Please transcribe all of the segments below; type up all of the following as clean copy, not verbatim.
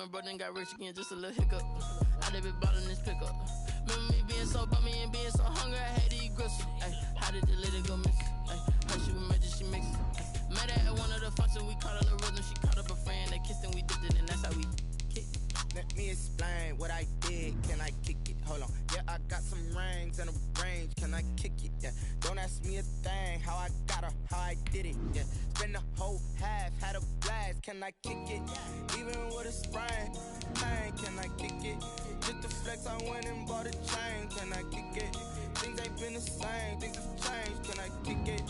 my brother and got rich again, just a little hiccup. I live it ballin' this pickup. Remember me being so bummy and being so hungry, I had to eat gristle. Ay, how did the lady go miss? Ay, how she was magic, she mixed it. Met her at one of the functions, we caught a little rhythm. She caught up a friend, they kissed and we dipped it, and that's how we kicked. Let me explain what I did. Can I kick it? Hold on. Yeah, I got some rings and a range. Can I kick it? Yeah. Don't ask me a thing. How I got her, how I did it. Yeah. Spend the whole half, had a blast. Can I kick it? Even with a sprain. Pain, can I kick it? Just the flex, I went and bought a chain. Can I kick it? Things ain't been the same. Things have changed. Can I kick it?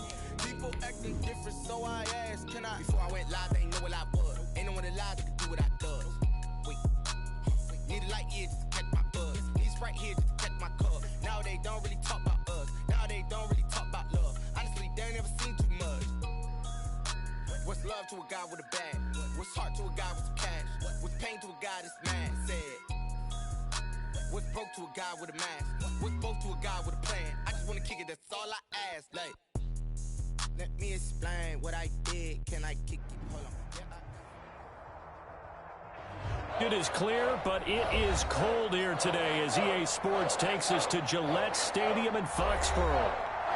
People acting different, so I asked, can I? Before I went live, they ain't know what I was. Ain't no one alive that could do what I does. Wait. Need a light here just to catch my buzz. Need Sprite here just to catch my cup. Now they don't really talk about us. Now they don't really talk about love. Honestly, they ain't never seen too much. What's love to a guy with a bag? What's heart to a guy with some cash? What's pain to a guy that's mad? Said. What's broke to a guy with a mask? What's broke to a guy with a plan? I just wanna kick it, that's all I ask. Like, let me explain what I did. Can I kick it? Hold on. It is clear, but it is cold here today as EA Sports takes us to Gillette Stadium in Foxborough.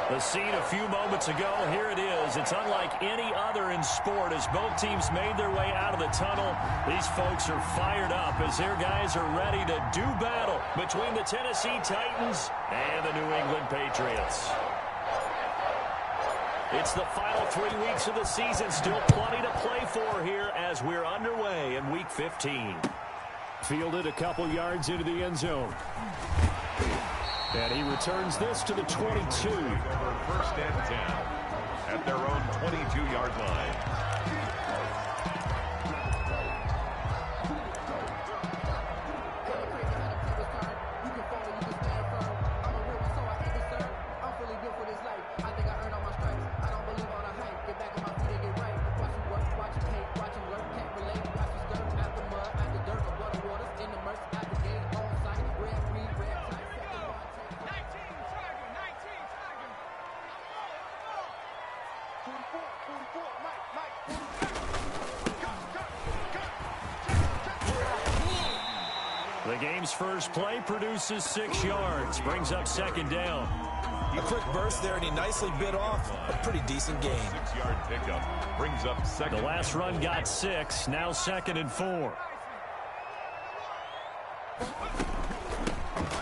The scene a few moments ago, here it is. It's unlike any other in sport as both teams made their way out of the tunnel. These folks are fired up as their guys are ready to do battle between the Tennessee Titans and the New England Patriots. It's the final 3 weeks of the season. Still plenty to play for here as we're underway in Week 15. Fielded a couple yards into the end zone. And he returns this to the 22. First and 10 at their own 22-yard line. The game's first play produces 6 yards, brings up second down. A quick burst there, and he nicely bit off a pretty decent gain. 6-yard pickup brings up second. The last run got 6, now 2nd and 4.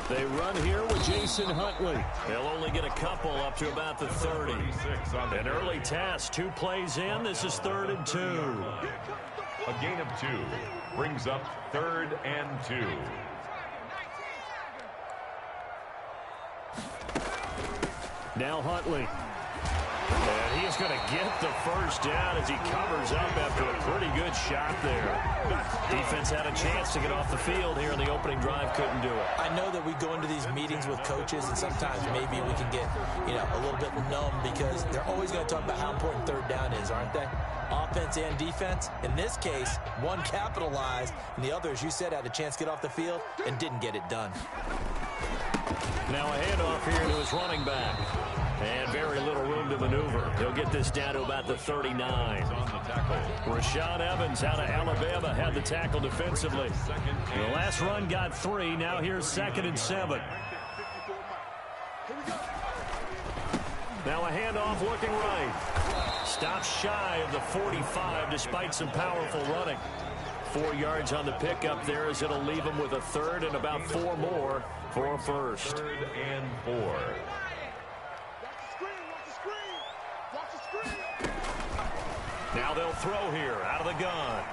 They run here with Jason Huntley. They'll only get a couple up to about the 30. An early task, 2 plays in. This is 3rd and 2. A gain of 2 brings up 3rd and 2. Now Huntley. And he's going to get the first down as he covers up after a pretty good shot there. Defense had a chance to get off the field here in the opening drive, couldn't do it. I know that we go into these meetings with coaches, and sometimes maybe we can get, a little bit numb because they're always going to talk about how important 3rd down is, aren't they? Offense and defense. In this case, one capitalized, and the other, as you said, had a chance to get off the field and didn't get it done. Now a handoff here to his running back. And very little room to maneuver. He'll get this down to about the 39. Rashaan Evans out of Alabama had the tackle defensively. The last run got 3. Now here's 2nd and 7. Now a handoff looking right. Stops shy of the 45 despite some powerful running. 4 yards on the pickup there as it'll leave him with a 3rd and about 4 more for a first. 3rd and 4. Now they'll throw here out of the gun.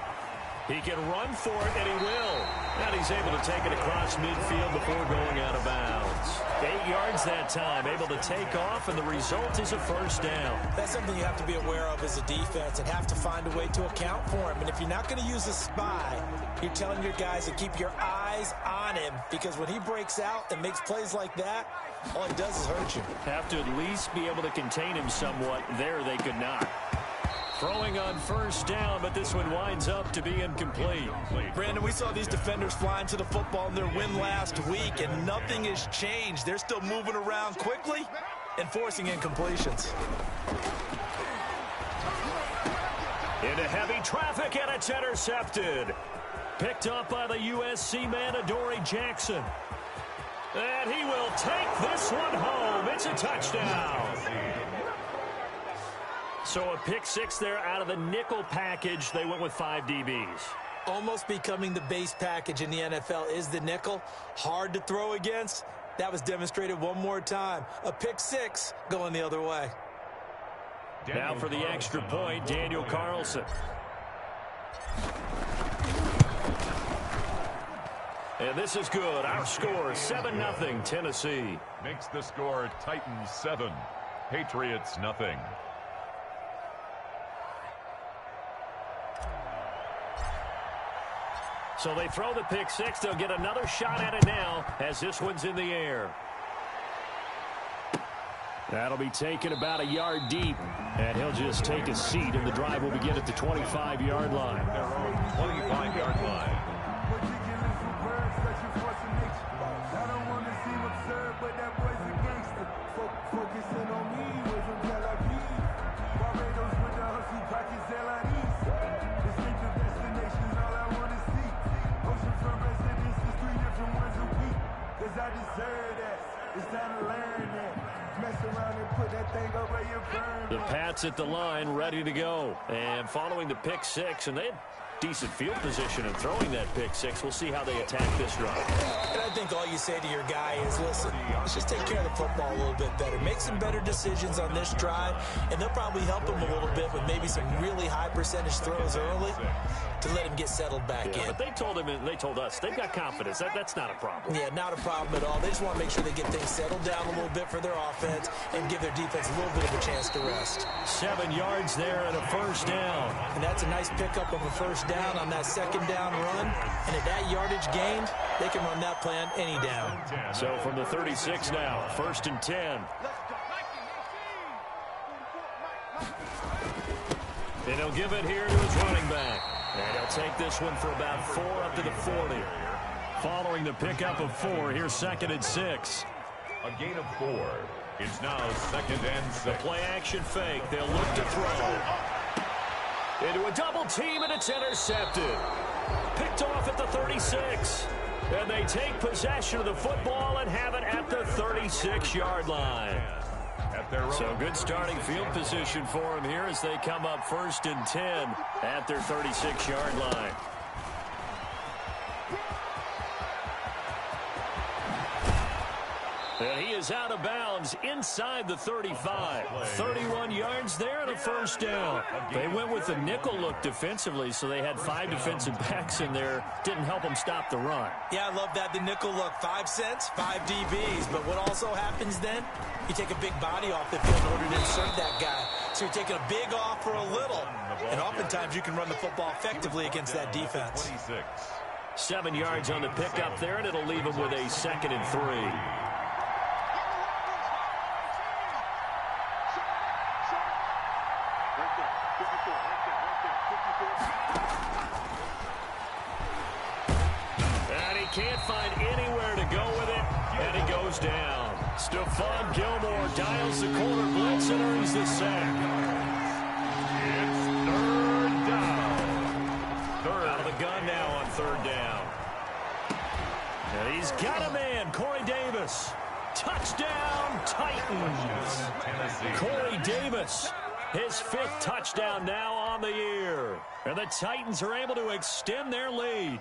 He can run for it, and he will. And he's able to take it across midfield before going out of bounds. 8 yards that time, able to take off, and the result is a first down. That's something you have to be aware of as a defense and have to find a way to account for him. And if you're not going to use a spy, you're telling your guys to keep your eyes on him, because when he breaks out and makes plays like that, all it does is hurt you. Have to at least be able to contain him somewhat. There they could not. Throwing on first down, but this one winds up to be incomplete. Brandon, we saw these defenders flying to the football in their win last week, and nothing has changed. They're still moving around quickly and forcing incompletions. Into heavy traffic, and it's intercepted. Picked up by the USC man, Adoree Jackson. And he will take this one home. It's a touchdown. So a pick six there out of the nickel package. They went with 5 DBs. Almost becoming the base package in the NFL is the nickel. Hard to throw against. That was demonstrated one more time. A pick six going the other way. Now for the extra point, Daniel Carlson. And this is good. Our score is 7-0 Tennessee. Makes the score Titans 7, Patriots nothing. So they throw the pick six. They'll get another shot at it now as this one's in the air. That'll be taken about a yard deep. And he'll just take a seat, and the drive will begin at the 25-yard line. Their own 25-yard line. The Pats at the line, ready to go. And following the pick six, and they had decent field position and throwing that pick six. We'll see how they attack this drive. And I think all you say to your guy is, listen, let's just take care of the football a little bit better. Make some better decisions on this drive, and they'll probably help him a little bit with maybe some really high percentage throws early to let him get settled back in. But they told him, and they told us, they've got confidence. That's not a problem. Yeah, not a problem at all. They just want to make sure they get things settled down a little bit for their offense and give their defense a little bit of a chance to rest. 7 yards there and a first down. And that's a nice pickup of a first down on that second down run. And at that yardage gained, they can run that plan any down. So from the 36 now, 1st and 10. And he'll give it here to his running back. And he'll take this one for about 4 up to the 40. Following the pickup of 4, here's 2nd and 6. A gain of 4. It's now 2nd and 6. The play action fake. They'll look to throw. Into a double team, and it's intercepted. Picked off at the 36. And they take possession of the football and have it at the 36-yard line. So good starting field position for them here as they come up 1st and 10 at their 36-yard line. And he is out of bounds inside the 35. 31 yards there and a first down. They went with the nickel look defensively, so they had 5 defensive backs in there. Didn't help them stop the run. Yeah, I love that, the nickel look. 5 cents, 5 DBs. But what also happens then, you take a big body off the field in order to insert that guy. So you're taking a big off for a little. And oftentimes you can run the football effectively against that defense. 26. 7 yards on the pickup there, and it'll leave them with a 2nd and 3. Can't find anywhere to go with it, and he goes down. Stephon Gilmore dials the corner blitz and earns the sack. It's 3rd down. Out of the gun now on 3rd down. And he's got a man, Corey Davis. Touchdown, Titans. Corey Davis, his 5th touchdown now on the year. And the Titans are able to extend their lead.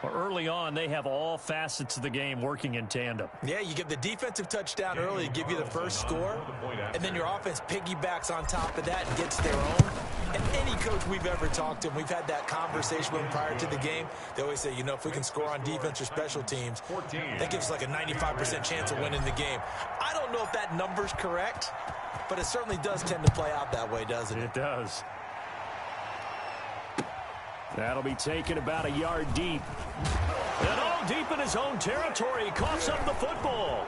Early on, they have all facets of the game working in tandem. Yeah, you get the defensive touchdown early to give you the first score, and then your offense piggybacks on top of that and gets their own. And any coach we've ever talked to, and we've had that conversation with them prior to the game, they always say, you know, if we can score on defense or special teams, that gives us like a 95% chance of winning the game. I don't know if that number's correct, but it certainly does tend to play out that way, doesn't it? It does. That'll be taken about a yard deep. And all deep in his own territory. He coughs up the football.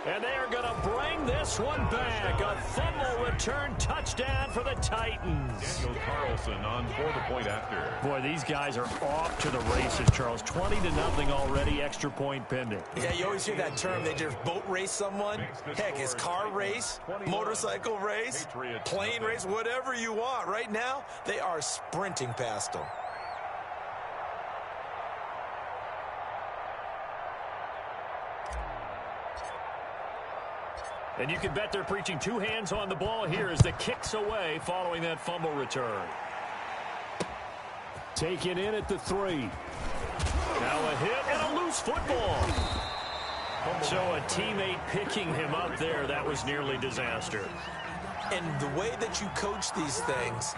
And they are going to bring this one back. A fumble return touchdown for the Titans. Daniel Carlson on for the point after. Boy, these guys are off to the races, Charles. 20-0 already, extra point pending. Yeah, you always hear that term. They just boat race someone. Heck, it's car race, motorcycle race, plane race, whatever you want. Right now, they are sprinting past them. And you can bet they're preaching two hands on the ball here as the kick's away following that fumble return. Taken in at the 3. Now a hit and a loose football. So a teammate picking him up there, that was nearly disaster. And the way that you coach these things,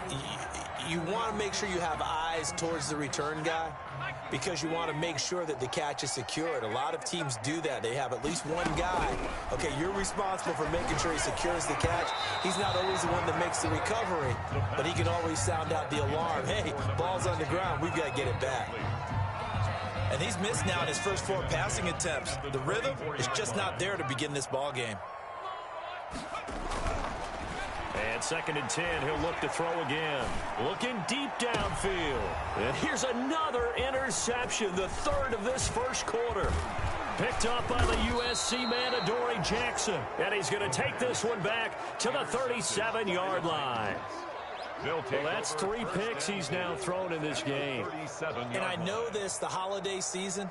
you want to make sure you have eyes towards the return guy because you want to make sure that the catch is secured. A lot of teams do that. They have at least one guy. Okay, you're responsible for making sure he secures the catch. He's not always the one that makes the recovery, but he can always sound out the alarm. Hey, ball's on the ground. We've got to get it back. And he's missed now in his first 4 passing attempts. The rhythm is just not there to begin this ball game. And 2nd and 10, he'll look to throw again. Looking deep downfield. And here's another interception, the 3rd of this first quarter. Picked up by the USC man, Adoree Jackson. And he's going to take this one back to the 37-yard line. Well, that's 3 picks he's now thrown in this game. And I know this, the holiday season,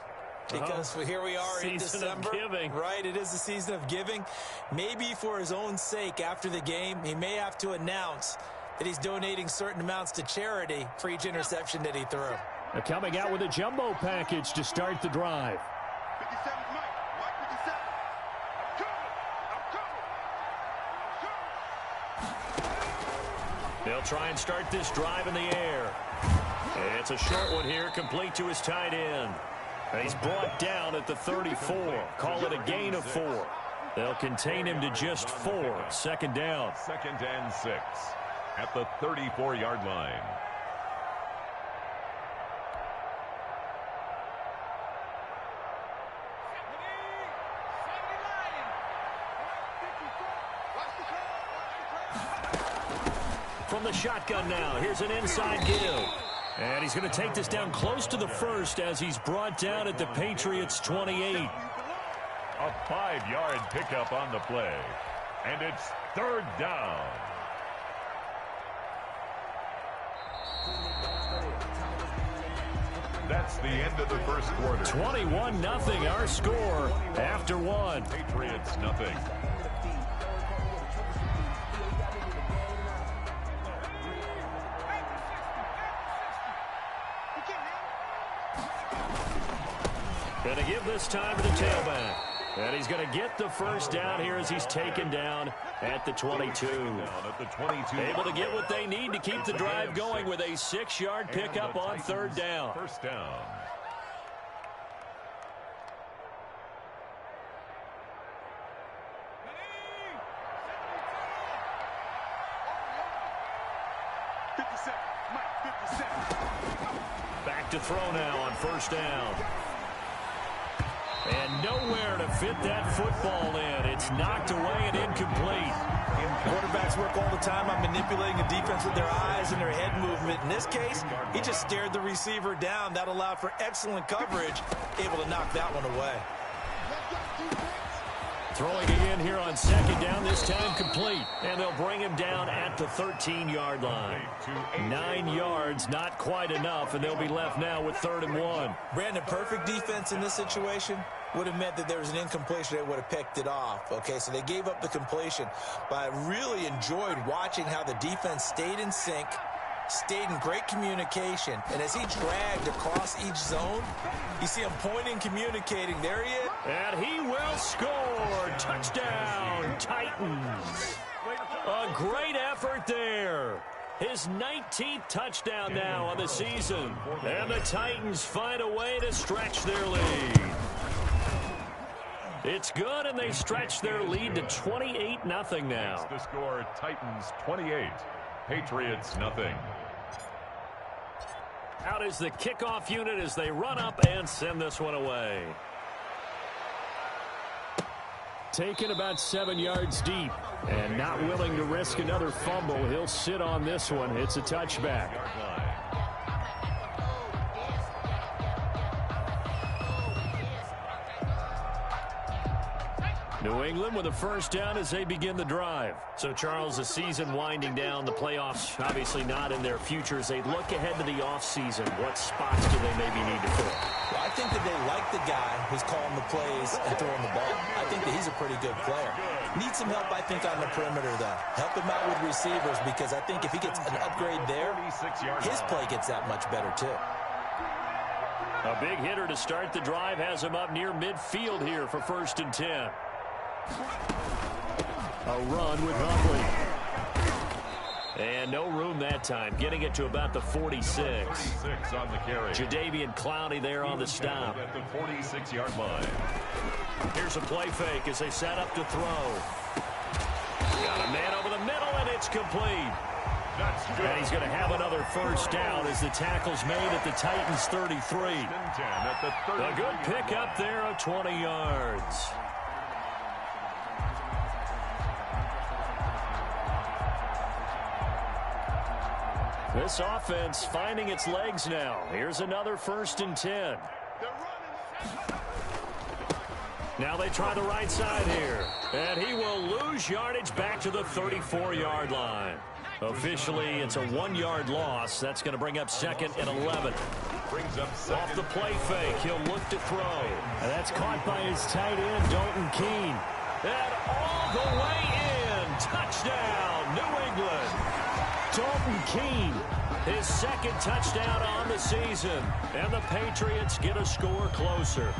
because here we are in December, right? It is the season of giving. Maybe for his own sake, after the game, he may have to announce that he's donating certain amounts to charity for each interception that he threw. They're coming out with a jumbo package to start the drive. 57 Mike. Mike 57. They'll try and start this drive in the air. It's a short one here, complete to his tight end. He's brought down at the 34. Call it a gain of 4. They'll contain him to just 4. 2nd down. 2nd and 6 at the 34-yard line. From the shotgun now, here's an inside give. And he's going to take this down close to the 1st as he's brought down at the Patriots' 28. A 5-yard pickup on the play. And it's 3rd down. That's the end of the first quarter. 21-0 our score after 1. Patriots nothing. Going to give this time to the tailback. And he's going to get the first down here as he's taken down at the 22. Able to get what they need to keep the drive going with a 6-yard pickup on 3rd down. First down. Back to throw now on 1st down. And nowhere to fit that football in. It's knocked away and incomplete. Quarterbacks work all the time on manipulating the defense with their eyes and their head movement. In this case, he just stared the receiver down. That allowed for excellent coverage, able to knock that one away. Throwing again here on 2nd down, this time complete. And they'll bring him down at the 13-yard line. 9 yards, not quite enough, and they'll be left now with 3rd and 1. Brandon, perfect defense in this situation would have meant that there was an incompletion that would have picked it off. Okay, so they gave up the completion. But I really enjoyed watching how the defense stayed in sync, stayed in great communication, and as he dragged across each zone, you see him pointing, communicating. There he is. And he will score. Touchdown, Titans. A great effort there. His 19th touchdown now on the season. And the Titans find a way to stretch their lead. It's good, and they stretch their lead to 28-0 now. The score, Titans 28, Patriots nothing. Out is the kickoff unit as they run up and send this one away. taken about 7 yards deep. And not willing to risk another fumble. He'll sit on this one. It's a touchback. New England with a first down as they begin the drive. So, Charles, the season winding down, the playoffs obviously not in their future. As they look ahead to the offseason, what spots do they maybe need to fill? Well, I think that they like the guy who's calling the plays and throwing the ball. I think that he's a pretty good player. Needs some help, I think, on the perimeter, though. Help him out with receivers, because I think if he gets an upgrade there, his play gets that much better, too. A big hitter to start the drive has him up near midfield here for 1st and 10. A run with Huntley. And no room that time. Getting it to about the 46. 46 on the carry. Jadeveon Clowney there on the stop. At the 46-yard line. Here's a play fake as they set up to throw. Got a man over the middle, and it's complete. That's good. And he's going to have another first down as the tackle's made at the Titans' 33. A good pickup there of 20 yards. This offense finding its legs now. Here's another 1st and 10. Now they try the right side here. And he will lose yardage back to the 34-yard line. Officially, it's a 1-yard loss. That's going to bring up 2nd and 11. Off the play fake, he'll look to throw. And that's caught by his tight end, Dalton Keene. And all the way in. Touchdown, New England. Dalton Keene, his 2nd touchdown on the season. And the Patriots get a score closer.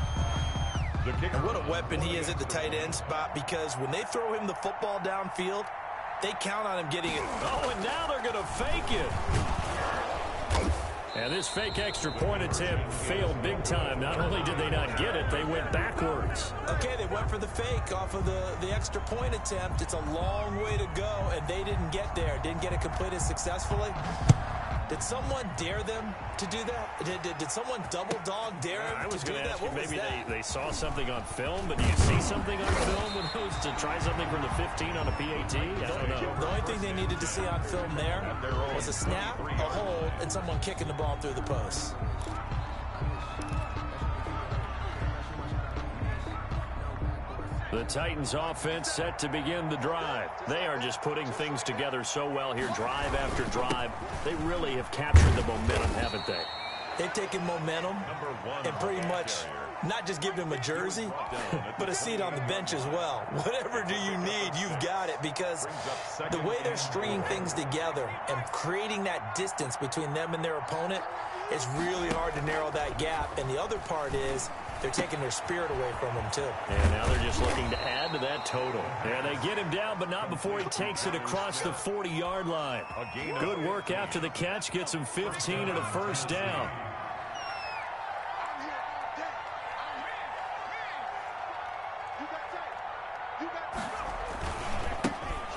And what a weapon he is at the tight end spot, because when they throw him the football downfield, they count on him getting it. Oh, and now they're going to fake it. And this fake extra point attempt failed big time. Not only did they not get it, they went backwards. Okay, they went for the fake off of the extra point attempt. It's a long way to go, and they didn't get there. Didn't get it completed successfully. Did someone dare them to do that? Did someone double dog dare them to do that? What was maybe that? they saw something on film, but do you see something on film when those to try something from the 15 on a PAT? I don't know. The only thing they needed to see on film there was a snap, a hold, and someone kicking the ball through the post. The Titans offense set to begin the drive. They are just putting things together so well here, drive after drive. They really have captured the momentum, haven't they? They've taken momentum and pretty much not just give him a jersey, but a seat on the bench as well. Whatever do you need, you've got it, because the way they're stringing things together and creating that distance between them and their opponent, it's really hard to narrow that gap. And the other part is they're taking their spirit away from him, too. And now they're just looking to add to that total. And they get him down, but not before he takes it across the 40-yard line. Good work after the catch. Gets him 15 and a first down.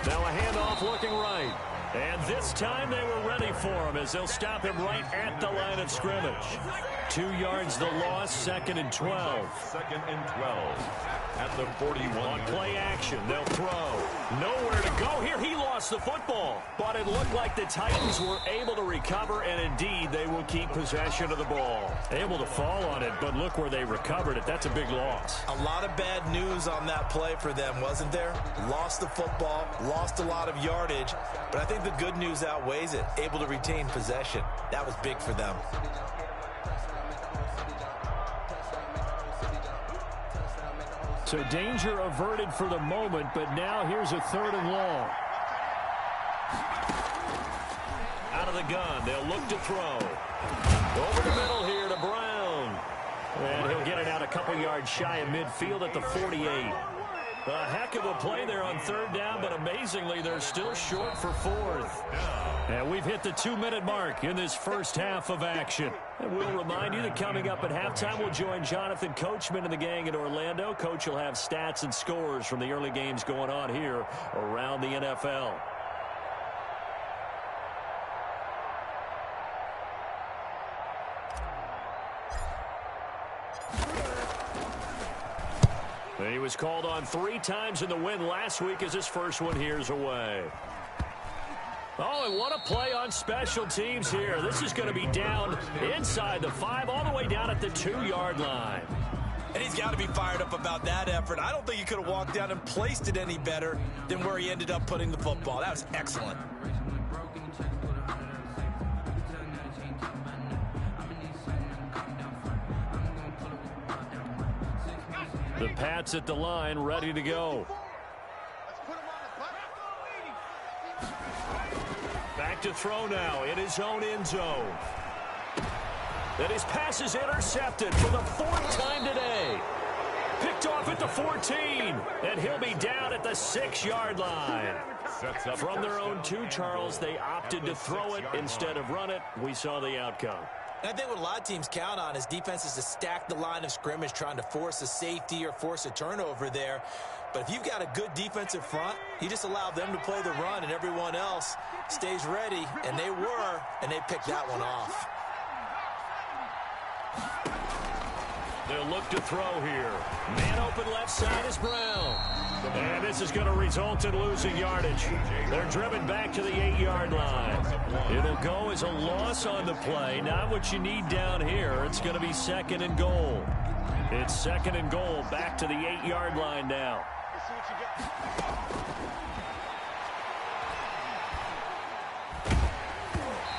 Now a handoff looking right. And this time they were ready for him as they'll stop him right at the line of scrimmage. 2 yards the loss, 2nd and 12. 2nd and 12 at the 41. On play action, they'll throw. Nowhere to go here. He lost the football. But it looked like the Titans were able to recover, and indeed they will keep possession of the ball. Able to fall on it, but look where they recovered it. That's a big loss. A lot of bad news on that play for them, wasn't there? Lost the football, lost a lot of yardage, but I think the good news outweighs it. Able to retain possession. That was big for them. So danger averted for the moment, but now here's a 3rd and long. Out of the gun, they'll look to throw. Over the middle here to Brown. And he'll get it out a couple yards shy of midfield at the 48. A heck of a play there on 3rd down, but amazingly, they're still short for 4th. And we've hit the 2-minute mark in this first half of action. And we'll remind you that coming up at halftime, we'll join Jonathan Coachman and the gang in Orlando. Coach will have stats and scores from the early games going on here around the NFL. He was called on 3 times in the win last week as his first one here's away. Oh, and what a play on special teams here. This is going to be down inside the 5, all the way down at the 2-yard line. And he's got to be fired up about that effort. I don't think he could have walked down and placed it any better than where he ended up putting the football. That was excellent. The Pats at the line, ready to go. Back to throw now in his own end zone. And his pass is intercepted for the 4th time today. Picked off at the 14, and he'll be down at the 6-yard line. From their own 2, Charles, they opted to throw it instead of run it. We saw the outcome. And I think what a lot of teams count on is defenses to stack the line of scrimmage, trying to force a safety or force a turnover there. But if you've got a good defensive front, you just allow them to play the run and everyone else stays ready, and they were, and they picked that one off. They'll look to throw here. Man open left side is Brown. And this is going to result in losing yardage. They're driven back to the 8-yard line. It'll go as a loss on the play. Not what you need down here. It's going to be 2nd and goal. It's 2nd and goal back to the 8-yard line now.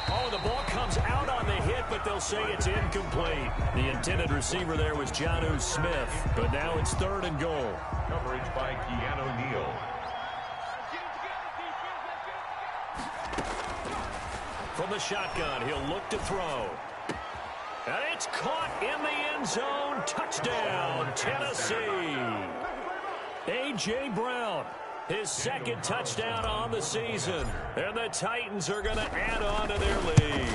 Oh, the ball comes out on the hit, but they'll say it's incomplete. The intended receiver there was Jonnu Smith, but now it's 3rd and goal. Coverage by Keanu Neal. From the shotgun, he'll look to throw. And it's caught in the end zone. Touchdown, Tennessee. A.J. Brown, his 2nd touchdown on the season. And the Titans are going to add on to their lead.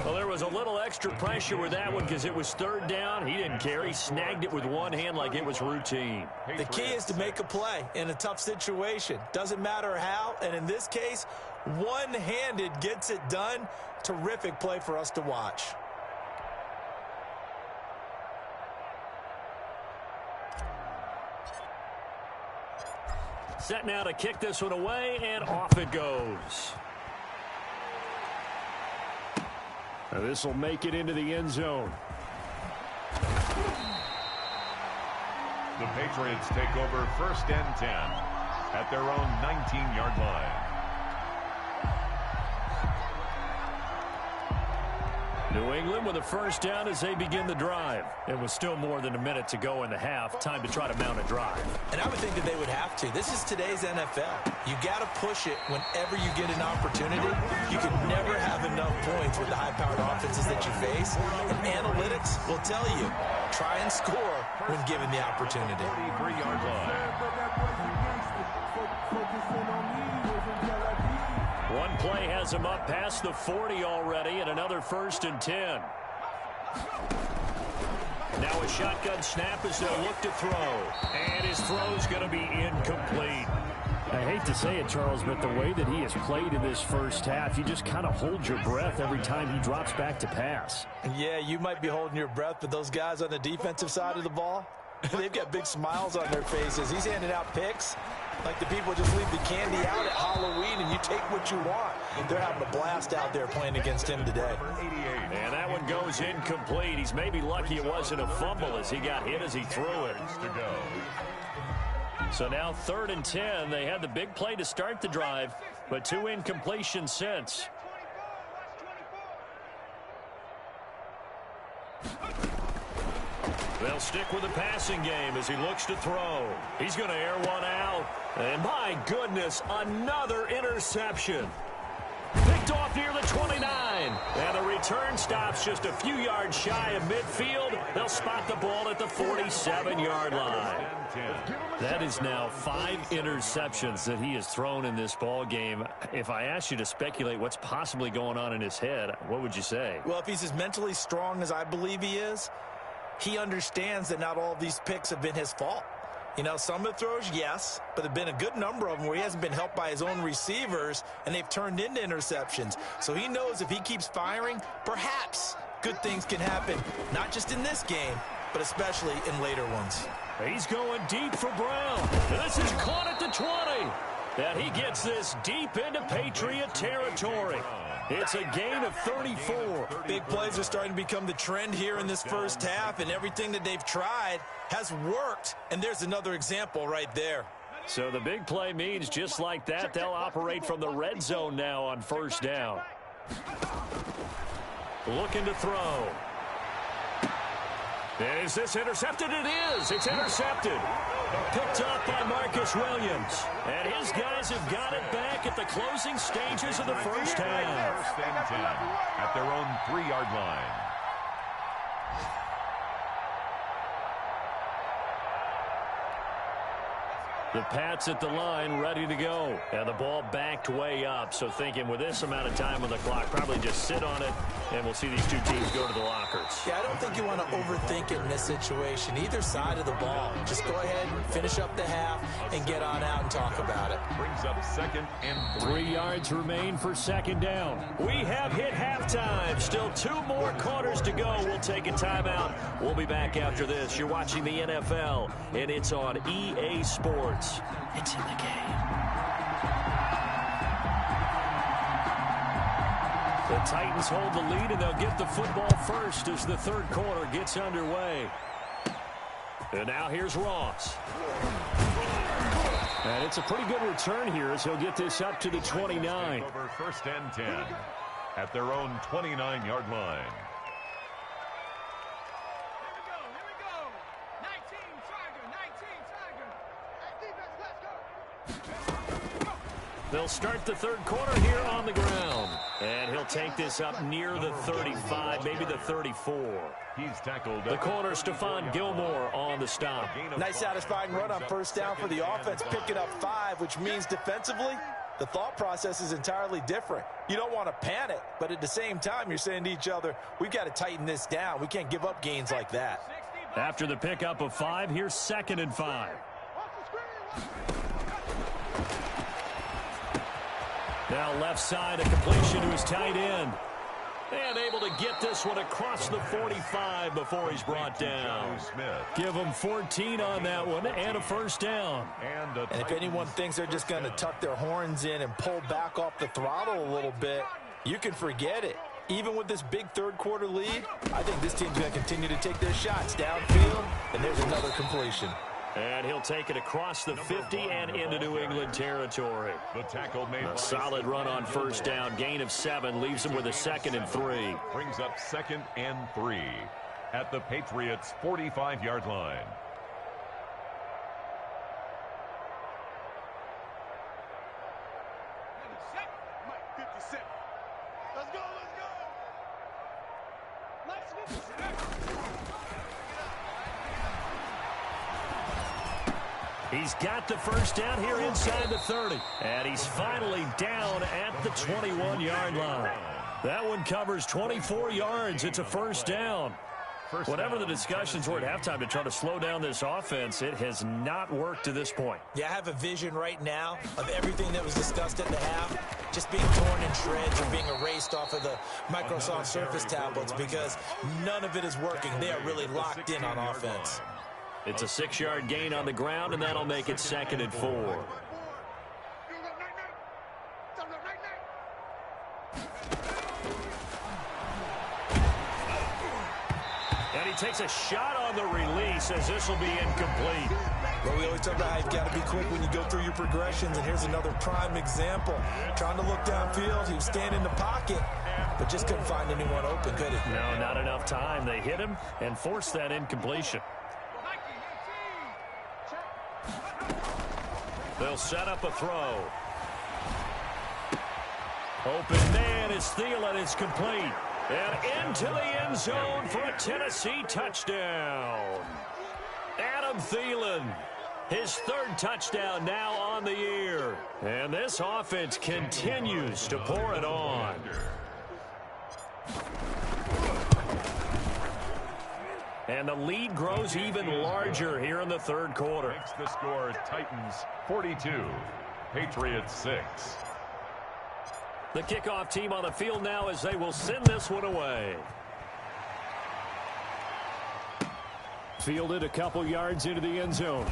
Well, there was a little extra pressure with that one because it was 3rd down. He didn't care. He snagged it with one hand like it was routine. The key is to make a play in a tough situation. Doesn't matter how, and in this case, one-handed gets it done. Terrific play for us to watch. Set now to kick this one away, and off it goes. Now this will make it into the end zone. The Patriots take over 1st and 10 at their own 19-yard line. New England with a 1st down as they begin the drive. It was still more than a minute to go in the half. Time to try to mount a drive. And I would think that they would have to. This is today's NFL. You got to push it whenever you get an opportunity. You can never have enough points with the high-powered offenses that you face. And analytics will tell you, try and score when given the opportunity. 43-yard line. One play has him up past the 40 already, and another 1st and 10. Now a shotgun snap as they'll look to throw. And his throw's going to be incomplete. I hate to say it, Charles, but the way that he has played in this first half, you just kind of hold your breath every time he drops back to pass. Yeah, you might be holding your breath, but those guys on the defensive side of the ball, they've got big smiles on their faces. He's handing out picks like the people just leave the candy out at Halloween and you take what you want. They're having a blast out there playing against him today. And that one goes incomplete. He's maybe lucky it wasn't a fumble as he got hit as he threw it. So now 3rd and 10. They had the big play to start the drive, but 2 incompletions since. They'll stick with the passing game as he looks to throw. He's going to air one out. And my goodness, another interception. Picked off near the 29. And the return stops just a few yards shy of midfield. They'll spot the ball at the 47-yard line. That is now 5 interceptions that he has thrown in this ball game. If I asked you to speculate what's possibly going on in his head, what would you say? Well, if he's as mentally strong as I believe he is, he understands that not all of these picks have been his fault. You know, some of the throws, yes, but there have been a good number of them where he hasn't been helped by his own receivers, and they've turned into interceptions. So he knows if he keeps firing, perhaps good things can happen, not just in this game, but especially in later ones. He's going deep for Brown. This is caught at the 20. And he gets this deep into Patriot territory. It's a gain of 34. Big plays are starting to become the trend here in this first half, and everything that they've tried has worked. And there's another example right there. So the big play means just like that, they'll operate from the red zone now on first down. Looking to throw. Is this intercepted? It is. It's intercepted. Picked up by Marcus Williams. And his guys have got it back at the closing stages of the first half. First and 10 at their own 3-yard line. The Pats at the line, ready to go. And the ball backed way up. So thinking with this amount of time on the clock, probably just sit on it, and we'll see these two teams go to the lockers. Yeah, I don't think you want to overthink it in this situation. Either side of the ball. Just go ahead and finish up the half and get on out and talk about it. Brings up 2nd and 3. 3 yards remain for second down. We have hit halftime. Still 2 more quarters to go. We'll take a timeout. We'll be back after this. You're watching the NFL, and it's on EA Sports. It's in the game. The Titans hold the lead, and they'll get the football first as the third quarter gets underway. And now here's Ross. And it's a pretty good return here as he'll get this up to the 29. Over 1st and 10 at their own 29-yard line. They'll start the third quarter here on the ground. And he'll take this up near the 35, maybe the 34. He's tackled. The corner, Stephon Gilmore on the stop. Nice satisfying run on first down for the offense, picking up 5, which means defensively, the thought process is entirely different. You don't want to panic, but at the same time, you're saying to each other, we've got to tighten this down. We can't give up gains like that. After the pickup of 5, here's 2nd and 5. Now left side, a completion to his tight end. And able to get this one across the 45 before he's brought down. Give him 14 on that one and a first down. And if anyone thinks they're just going to tuck their horns in and pull back off the throttle a little bit, you can forget it. Even with this big third quarter lead, I think this team's going to continue to take their shots downfield, and there's another completion. And he'll take it across the 50 and into New England territory. The tackle made A solid run on first down. Gain of 7 leaves him with a 2nd and 3. Brings up 2nd and 3 at the Patriots' 45-yard line. He's got the first down here inside the 30. And he's finally down at the 21-yard line. That one covers 24 yards. It's a first down. Whatever the discussions were at halftime to try to slow down this offense, it has not worked to this point. Yeah, I have a vision right now of everything that was discussed at the half just being torn in shreds or being erased off of the Microsoft Surface tablets because none of it is working. They are really locked in on offense. It's a 6-yard gain on the ground, and that'll make it 2nd and 4. And he takes a shot on the release as this will be incomplete. Well, we always talk about how you've got to be quick when you go through your progressions, and here's another prime example. Trying to look downfield, he was standing in the pocket, but just couldn't find anyone open, could he? No, not enough time. They hit him and forced that incompletion. They'll set up a throw. Open man is Thielen. It's complete. And into the end zone for a Tennessee touchdown. Adam Thielen, his 3rd touchdown now on the year. And this offense continues to pour it on. And the lead grows even larger here in the third quarter. Makes the score Titans 42, Patriots 6. The kickoff team on the field now as they will send this one away. Fielded a couple yards into the end zone.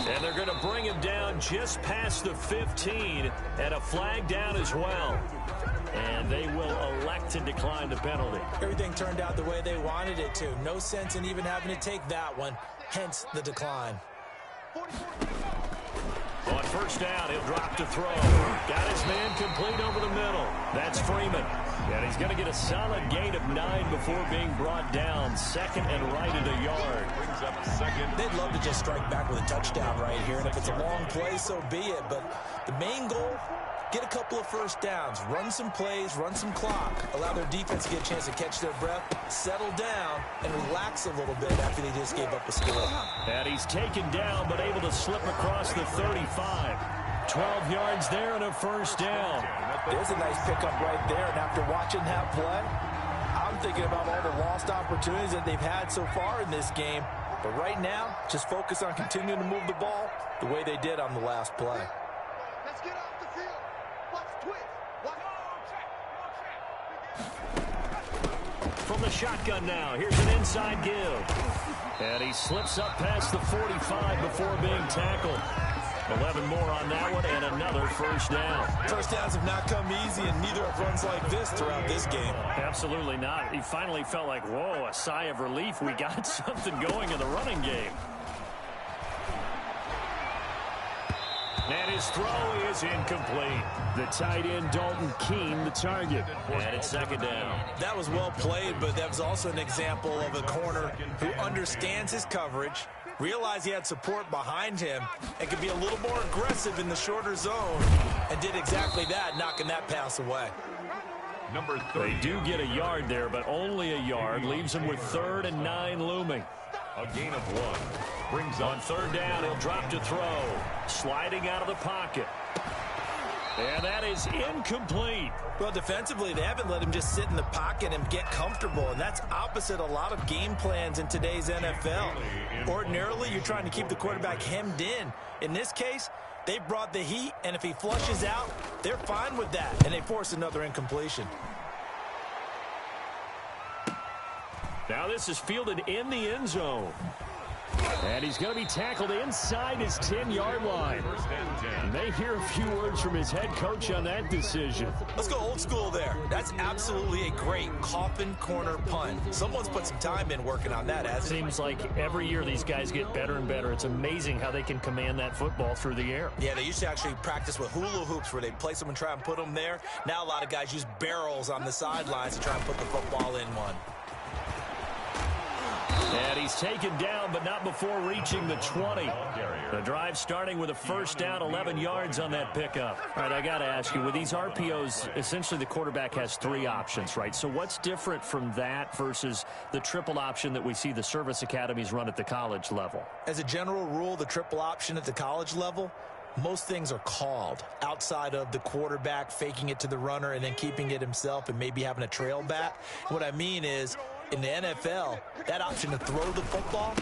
And they're going to bring him down just past the 15, and a flag down as well. And they will elect to decline the penalty. Everything turned out the way they wanted it to. No sense in even having to take that one, hence the decline. On first down, he'll drop to throw. Got his man complete over the middle. That's Freeman. And he's going to get a solid gain of 9 before being brought down. Second and right at a yard. Brings up second. They'd love to just strike back with a touchdown right here. And if it's a long play, so be it. But the main goal, get a couple of first downs. Run some plays, run some clock. Allow their defense to get a chance to catch their breath, settle down, and relax a little bit after they just gave up a score. And he's taken down, but able to slip across the 35. 12 yards there and a first down. There's a nice pickup right there. And after watching that play, I'm thinking about all the lost opportunities that they've had so far in this game. But right now, just focus on continuing to move the ball the way they did on the last play. Let's get off the field. Watch twitch. From the shotgun now, here's an inside give. And he slips up past the 45 before being tackled. 11 more on that one, and another first down. First downs have not come easy, and neither have runs like this throughout this game. Absolutely not. He finally felt like, whoa, a sigh of relief. We got something going in the running game. And his throw is incomplete. The tight end, Dalton Keene, the target. And it's second down. That was well played, but that was also an example of a corner who understands his coverage, realized he had support behind him, and could be a little more aggressive in the shorter zone, and did exactly that, knocking that pass away. Number 30. They do get a yard there, but only a yard. Leaves him with 3rd and 9 looming. A gain of 1. Brings On on third down, he'll drop to throw. Sliding out of the pocket. And that is incomplete. Well, defensively, they haven't let him just sit in the pocket and get comfortable, and that's opposite a lot of game plans in today's NFL. Ordinarily, you're trying to keep the quarterback hemmed in. In this case, they brought the heat, and if he flushes out, they're fine with that, and they force another incompletion. Now this is fielded in the end zone. And he's going to be tackled inside his 10-yard line. first and 10. And they hear a few words from his head coach on that decision. Let's go old school there. That's absolutely a great coffin corner punt. Someone's put some time in working on that, hasn't he? Seems like every year these guys get better and better. It's amazing how they can command that football through the air. Yeah, they used to actually practice with hula hoops where they place them and try and put them there. Now a lot of guys use barrels on the sidelines to try and put the football in one. And he's taken down, but not before reaching the 20. The drive starting with a first down, 11 yards on that pickup. All right, I got to ask you, with these RPOs, essentially the quarterback has 3 options, right? So what's different from that versus the triple option that we see the service academies run at the college level? As a general rule, the triple option at the college level, most things are called outside of the quarterback faking it to the runner and then keeping it himself and maybe having a trail back. What I mean is, in the NFL, that option to throw the football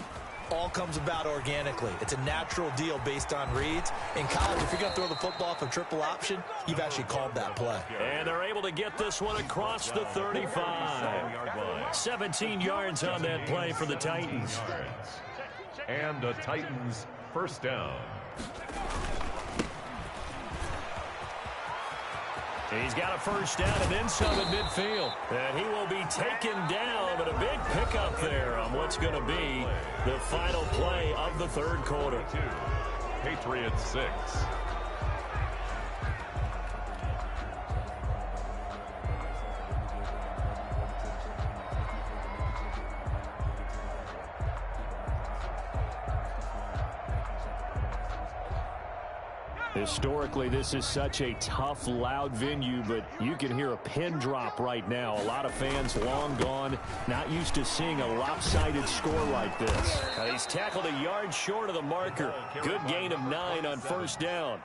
all comes about organically. It's a natural deal based on reads. In college, if you're going to throw the football for triple option, you've actually called that play. And they're able to get this one across the 35. 17 yards on that play for the Titans. And the Titans first down. He's got a first down and then some at midfield. And he will be taken down, but a big pickup there on what's going to be the final play of the third quarter. Patriots 6. Historically, this is such a tough, loud venue, but you can hear a pin drop right now. A lot of fans long gone, not used to seeing a lopsided score like this. He's tackled a yard short of the marker. Good gain of 9 on first down.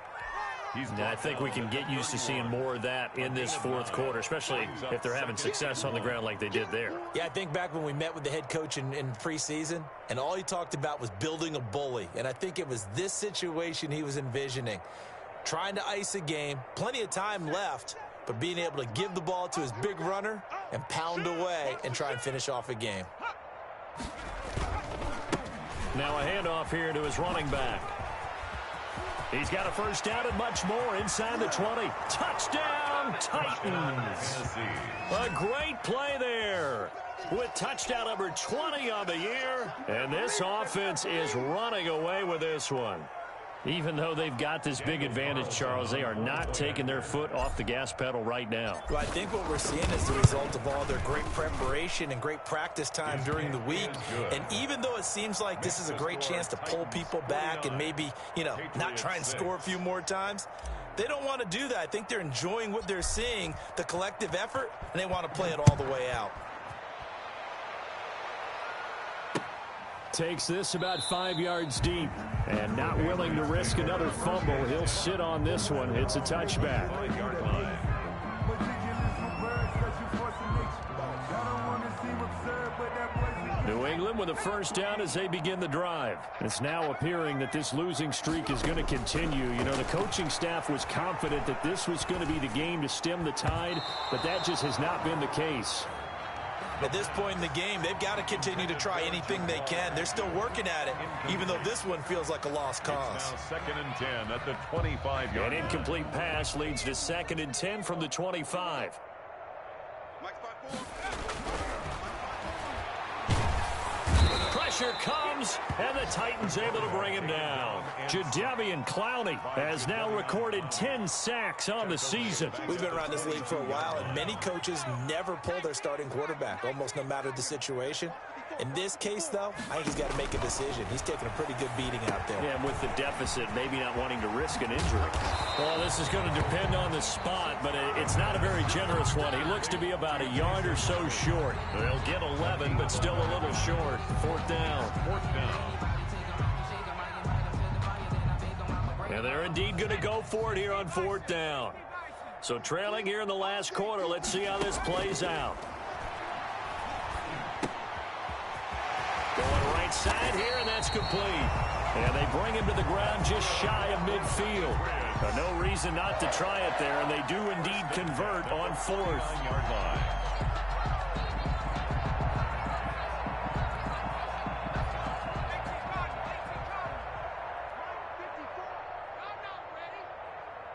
And I think we can get used to seeing more of that in this fourth quarter, especially if they're having success on the ground like they did there. Yeah, I think back when we met with the head coach in preseason, and all he talked about was building a bully. And I think it was this situation he was envisioning. Trying to ice a game, plenty of time left, but being able to give the ball to his big runner and pound away and try and finish off a game. Now a handoff here to his running back. He's got a first down and much more inside the 20. Touchdown, Titans. A great play there with touchdown number 20 on the year. And this offense is running away with this one. Even though they've got this big advantage, Charles, they are not taking their foot off the gas pedal right now. Well, I think what we're seeing is the result of all their great preparation and great practice time during the week. And even though it seems like this is a great chance to pull people back and maybe, not try and score a few more times, they don't want to do that. I think they're enjoying what they're seeing, the collective effort, and they want to play it all the way out. Takes this about 5 yards deep and not willing to risk another fumble. He'll sit on this one. It's a touchback. New England with a first down as they begin the drive. It's now appearing that this losing streak is going to continue. The coaching staff was confident that this was going to be the game to stem the tide, but that just has not been the case. At this point in the game, they've got to continue to try anything they can. They're still working at it, even though this one feels like a lost cause. It's now 2nd and 10 at the 25-yard line. An incomplete pass leads to 2nd and 10 from the 25. Pressure comes, and the Titans able to bring him down. Jadeveon Clowney has now recorded 10 sacks on the season. We've been around this league for a while, and many coaches never pull their starting quarterback, almost no matter the situation. In this case, though, I think he's got to make a decision. He's taking a pretty good beating out there. Yeah, with the deficit, maybe not wanting to risk an injury. Well, this is going to depend on the spot, but it's not a very generous one. He looks to be about a yard or so short. They'll get 11, but still a little short. 4th down. And they're indeed going to go for it here on 4th down. So trailing here in the last quarter, let's see how this plays out. Going right side here, and that's complete. And they bring him to the ground just shy of midfield. No reason not to try it there, and they do indeed convert on 4th.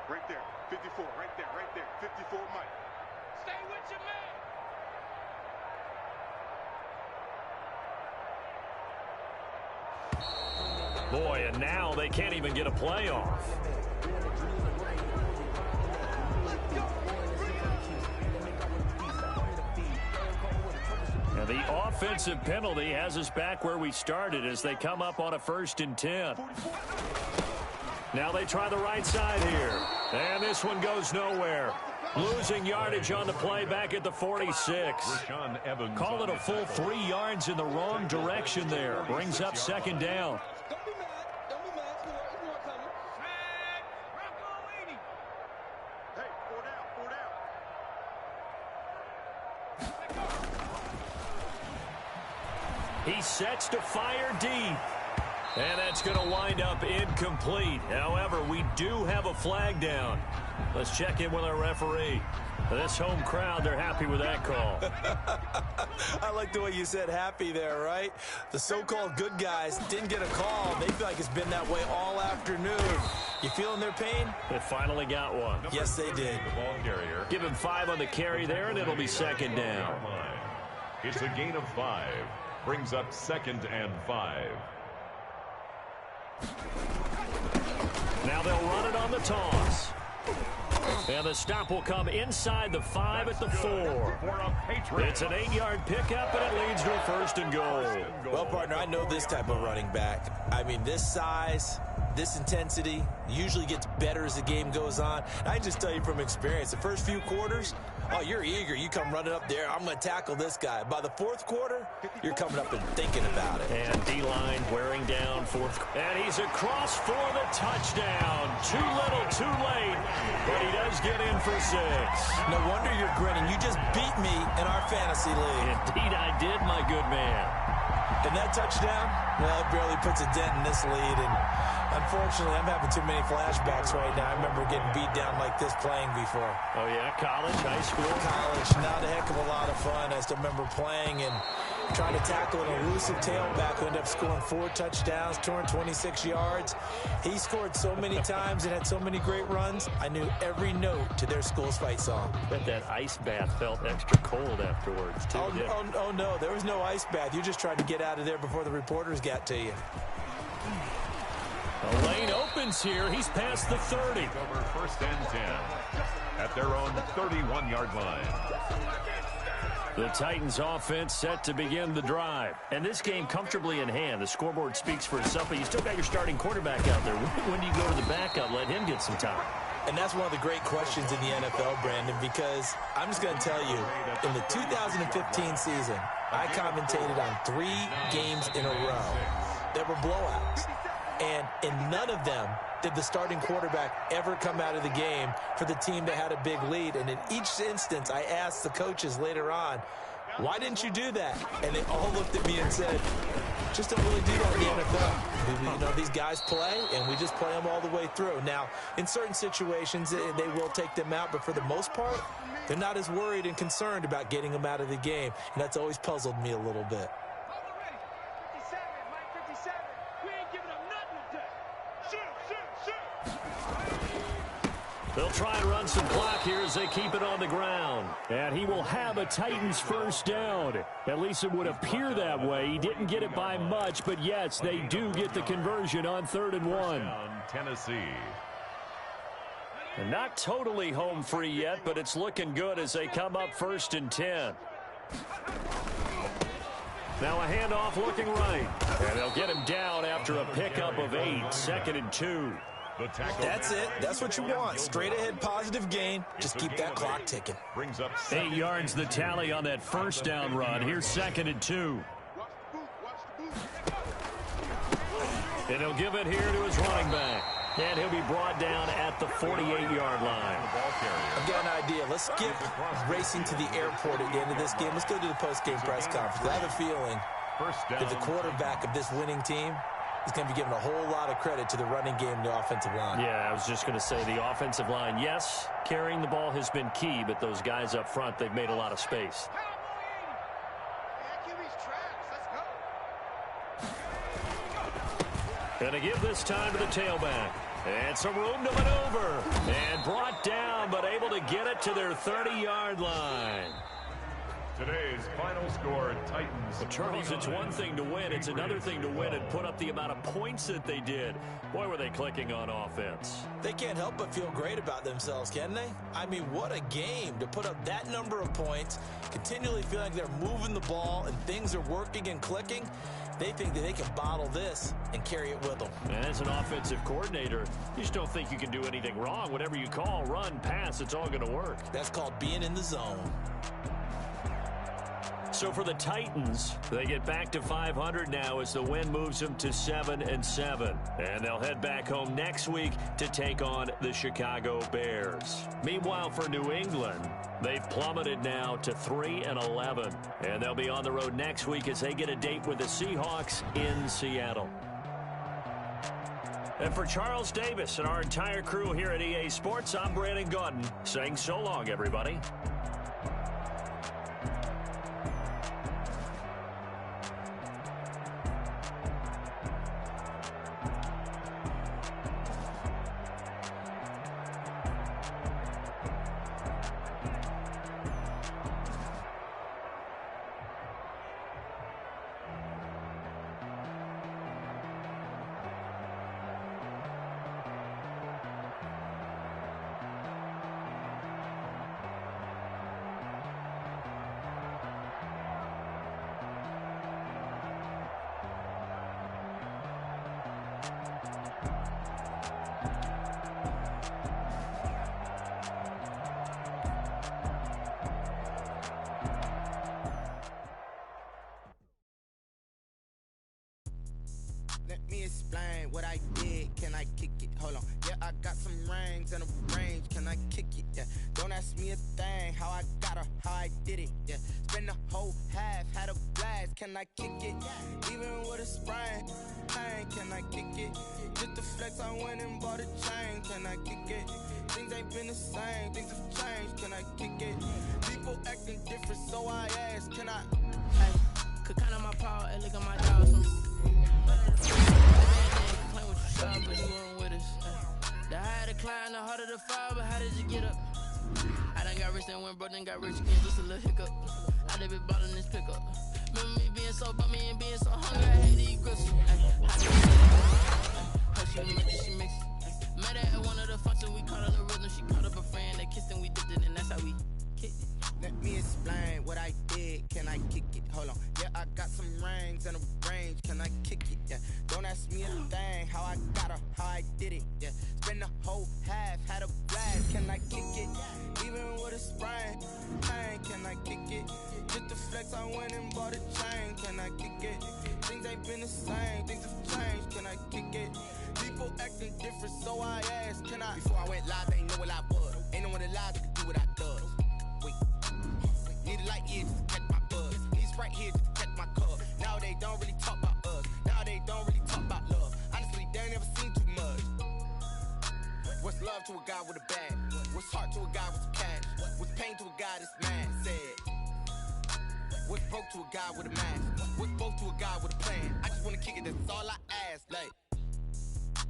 Right there, 54, right there, 54, Mike. Stay with your man. Boy, and now they can't even get a play off. And the offensive penalty has us back where we started as they come up on a 1st and 10. Now they try the right side here. And this one goes nowhere. Losing yardage on the play back at the 46. Call it a full 3 yards in the wrong direction there. Brings up 2nd down. He sets to fire deep. And that's going to wind up incomplete. However, we do have a flag down. Let's check in with our referee. This home crowd, they're happy with that call. I like the way you said happy there, right? The so-called good guys didn't get a call. They feel like it's been that way all afternoon. You feeling their pain? They finally got one. Yes, they did. The ball carrier. Give him 5 on the carry there, and it'll be 2nd down. It's a gain of 5. Brings up 2nd and 5. Now they'll run it on the toss. And the stop will come inside the 5 at the 4. It's an 8-yard pickup, and it leads to a 1st and goal. Well, partner, I know this type of running back. I mean, this size, this intensity usually gets better as the game goes on. I just tell you from experience, the first few quarters, oh, you're eager. You come running up there. I'm going to tackle this guy. By the 4th quarter, you're coming up and thinking about it. And D-line wearing down 4th. And he's across for the touchdown. Too little, too late. But he does get in for 6. No wonder you're grinning. You just beat me in our fantasy league. Indeed I did, my good man. And that touchdown, well, it barely puts a dent in this lead. And unfortunately, I'm having too many flashbacks right now. I remember getting beat down like this playing before. Oh, yeah? College, high school? College, not a heck of a lot of fun. I still remember playing, and trying to tackle an elusive tailback who ended up scoring 4 touchdowns, 226 yards. He scored so many times and had so many great runs, I knew every note to their Schools Fight song. Bet that ice bath felt extra cold afterwards, too. Oh, no, there was no ice bath. You just tried to get out of there before the reporters got to you. The lane opens here. He's past the 30. Over 1st and 10 at their own 31-yard line. The Titans offense set to begin the drive. And this game comfortably in hand. The scoreboard speaks for itself, but you still got your starting quarterback out there. When do you go to the backup? Let him get some time. And that's one of the great questions in the NFL, Brandon, because I'm just going to tell you, in the 2015 season, I commentated on 3 games in a row that were blowouts. And in none of them did the starting quarterback ever come out of the game for the team that had a big lead. And in each instance, I asked the coaches later on, why didn't you do that? And they all looked at me and said, just don't really do that in the NFL. You know, these guys play, and we just play them all the way through. Now, in certain situations, they will take them out, but for the most part, they're not as worried and concerned about getting them out of the game. And that's always puzzled me a little bit. They'll try and run some clock here as they keep it on the ground. And he will have a Titans first down. At least it would appear that way. He didn't get it by much, but yes, they do get the conversion on 3rd and 1. Tennessee. And not totally home free yet, but it's looking good as they come up 1st and 10. Now a handoff looking right. And they'll get him down after a pickup of 8, 2nd and 2. That's it. That's what you want. Straight ahead positive gain. Just keep that clock ticking. Brings up 8 yards the tally on that first down run. Here's 2nd and 2. And he'll give it here to his running back. And he'll be brought down at the 48-yard line. I've got an idea. Let's skip racing to the airport at the end of this game. Let's go to the post-game press conference. I have a feeling that the quarterback of this winning team is going to be given a whole lot of credit to the running game and the offensive line. Yeah, I was just going to say the offensive line, yes, carrying the ball has been key, but those guys up front, they've made a lot of space. Going to give this time to the tailback. And some room to maneuver. And brought down, but able to get it to their 30-yard line. Today's final score, Titans. Well, Charles, it's one thing to win. It's another thing to win and put up the amount of points that they did. Boy, were they clicking on offense. They can't help but feel great about themselves, can they? I mean, what a game to put up that number of points, continually feel like they're moving the ball and things are working and clicking. They think that they can bottle this and carry it with them. As an offensive coordinator, you just don't think you can do anything wrong. Whatever you call, run, pass, it's all going to work. That's called being in the zone. So for the Titans, they get back to 500 now as the win moves them to 7-7. And they'll head back home next week to take on the Chicago Bears. Meanwhile, for New England, they've plummeted now to 3-11. And they'll be on the road next week as they get a date with the Seahawks in Seattle. And for Charles Davis and our entire crew here at EA Sports, I'm Brandon Gaudin saying so long, everybody. Let me explain what I did. Can I kick it? Hold on. Yeah, I got some rings and a range. Can I kick it? Yeah. Don't ask me a thing. How I got her, how I did it. Yeah. Spend the whole half, had a blast. Can I kick it? Even with a sprain. Pain, can I kick it? Just the flex, I went and bought a chain. Can I kick it? Things ain't been the same. Things have changed. Can I kick it? People acting different, so I ask. Can I? Ay. power, hey, look at my dogs from complain what you saw, but you weren't with us. The higher the climb, the harder the fall, but how did you get up? I done got rich and went broke, then got rich again, just a little hiccup. I done been ballin' this pickup. Remember me being so bummy and being so hungry, I hate to eat grits. How did you her she mix it, she mix it. Met her at one of the functions, we caught her the rhythm. She caught up a friend, they kissed and we dipped it, and that's how we kicked it. Let me explain what I did. Can I kick it? Hold on. Yeah, I got some rings and a range. Can I kick it? Yeah. Don't ask me a thing. How I got her, how I did it. Yeah. Spend the whole half, had a blast. Can I kick it? Even with a sprain. Pain, can I kick it? Just the flex, I went and bought a chain. Can I kick it? Things ain't been the same. Things have changed. Can I kick it? People acting different, so I asked, can I? Before I went live, they ain't know what I was. Ain't no one alive that could do what I does. Wait. Need a light here just to catch my buzz. Need Sprite here just to catch my cup. Now they don't really talk about us. Now they don't really talk about love. Honestly, they ain't never seen too much. What's love to a guy with a bag? What's heart to a guy with some cash? What's pain to a guy that's mad? Said. What's broke to a guy with a mask? What's both to a guy with a plan? I just wanna kick it, that's all I ask. Like,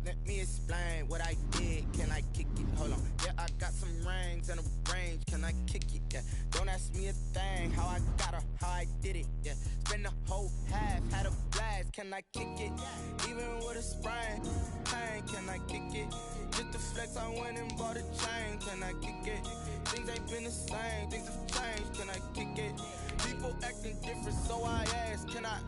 let me explain what I did. Can I kick it? Hold on. Yeah, I got some rings and a range. Can I kick it? Yeah. Don't ask me a thing. How I got her, how I did it. Yeah. Spend the whole half, had a blast. Can I kick it? Even with a sprain. Pain, can I kick it? Just the flex, I went and bought a chain. Can I kick it? Things ain't been the same. Things have changed. Can I kick it? People acting different, so I ask, can I?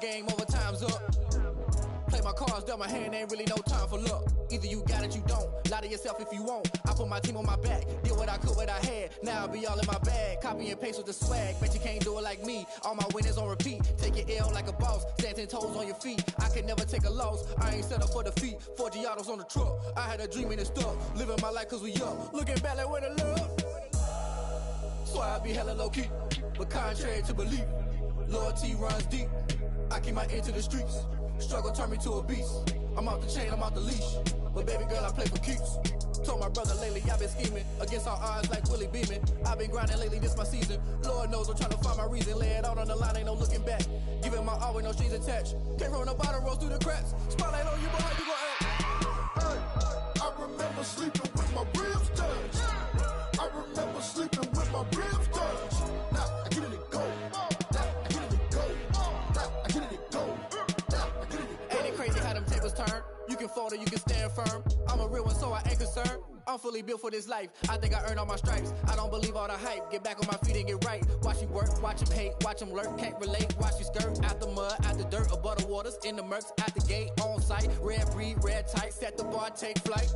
Game over, time's up. Play my cards, dealt my hand, ain't really no time for luck. Either you got it, you don't. Lie to yourself if you won't. I put my team on my back, did what I could, what I had. Now I'll be all in my bag, copy and paste with the swag. Bet you can't do it like me. All my winners on repeat. Take your L like a boss, stand 10 toes on your feet. I can never take a loss. I ain't set up for defeat. 4 Giottos on the truck. I had a dream and it's stuck. Living my life cause we up. Looking back like where the love. So I be hella low key, but contrary to belief, loyalty runs deep. I keep my ear to the streets. Struggle turned me to a beast. I'm off the chain, I'm off the leash. But baby girl, I play for keeps. Told my brother lately, I've been scheming against all odds like Willie Beeman. I've been grinding lately, this my season. Lord knows I'm trying to find my reason. Lay it out on the line, ain't no looking back. Giving my all with no strings attached. Came from the bottom, rose through the cracks. Spotlight on you, but how you gon' act? Hey, I remember sleeping with my ribs touched. I remember sleeping with my ribs touched. Now I get it and go. Turn. You can fold or you can stand firm. I'm a real one, so I ain't concerned. I'm fully built for this life. I think I earned all my stripes. I don't believe all the hype. Get back on my feet and get right. Watch you work, watch him hate, watch him lurk. Can't relate, watch you skirt. Out the mud, out the dirt, above the waters, in the murks, out the gate, on site. Red breed, red tight, set the bar, take flight.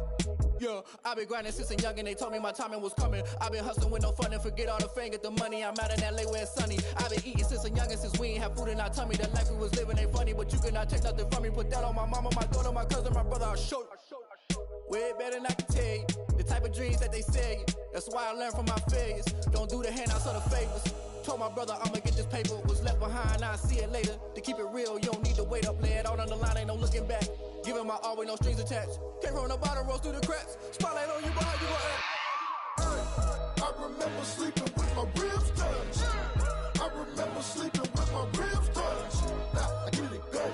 Yeah, I been grinding since a young and they told me my timing was coming. I been hustling with no fun and forget all the fame, get the money. I'm out in LA where it's sunny. I been eating since a young and since we ain't have food in our tummy. The life we was living ain't funny, but you cannot take nothing from me. Put that on my mama, my daughter, my cousin, my brother, I'll show you. Way better than I can tell you. The type of dreams that they sell you. That's why I learned from my failures. Don't do the handouts or the favors. Told my brother I'ma get this paper. Was left behind, I'll see it later. To keep it real, you don't need to wait up. Lay it out on the line, ain't no looking back. Giving my all with no strings attached. Came from the bottom, rose through the cracks. Spotlight on you, but how you gon' act? Hey, I remember sleeping with my ribs touched. I remember sleeping with my ribs touched. Now I get it and go.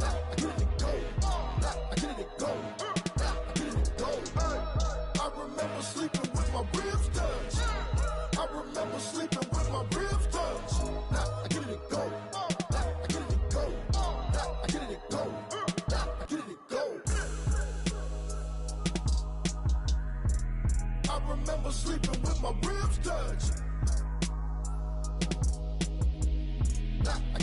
Now I get it and go. Now I get it and go. Now I get it and go. Hey, I remember sleeping with my ribs touched. I remember sleeping with my ribs touched. Now I get it and go. Now I get it and go. Now I get it and go. Now I get it and go. I remember sleeping with my ribs touched. Now I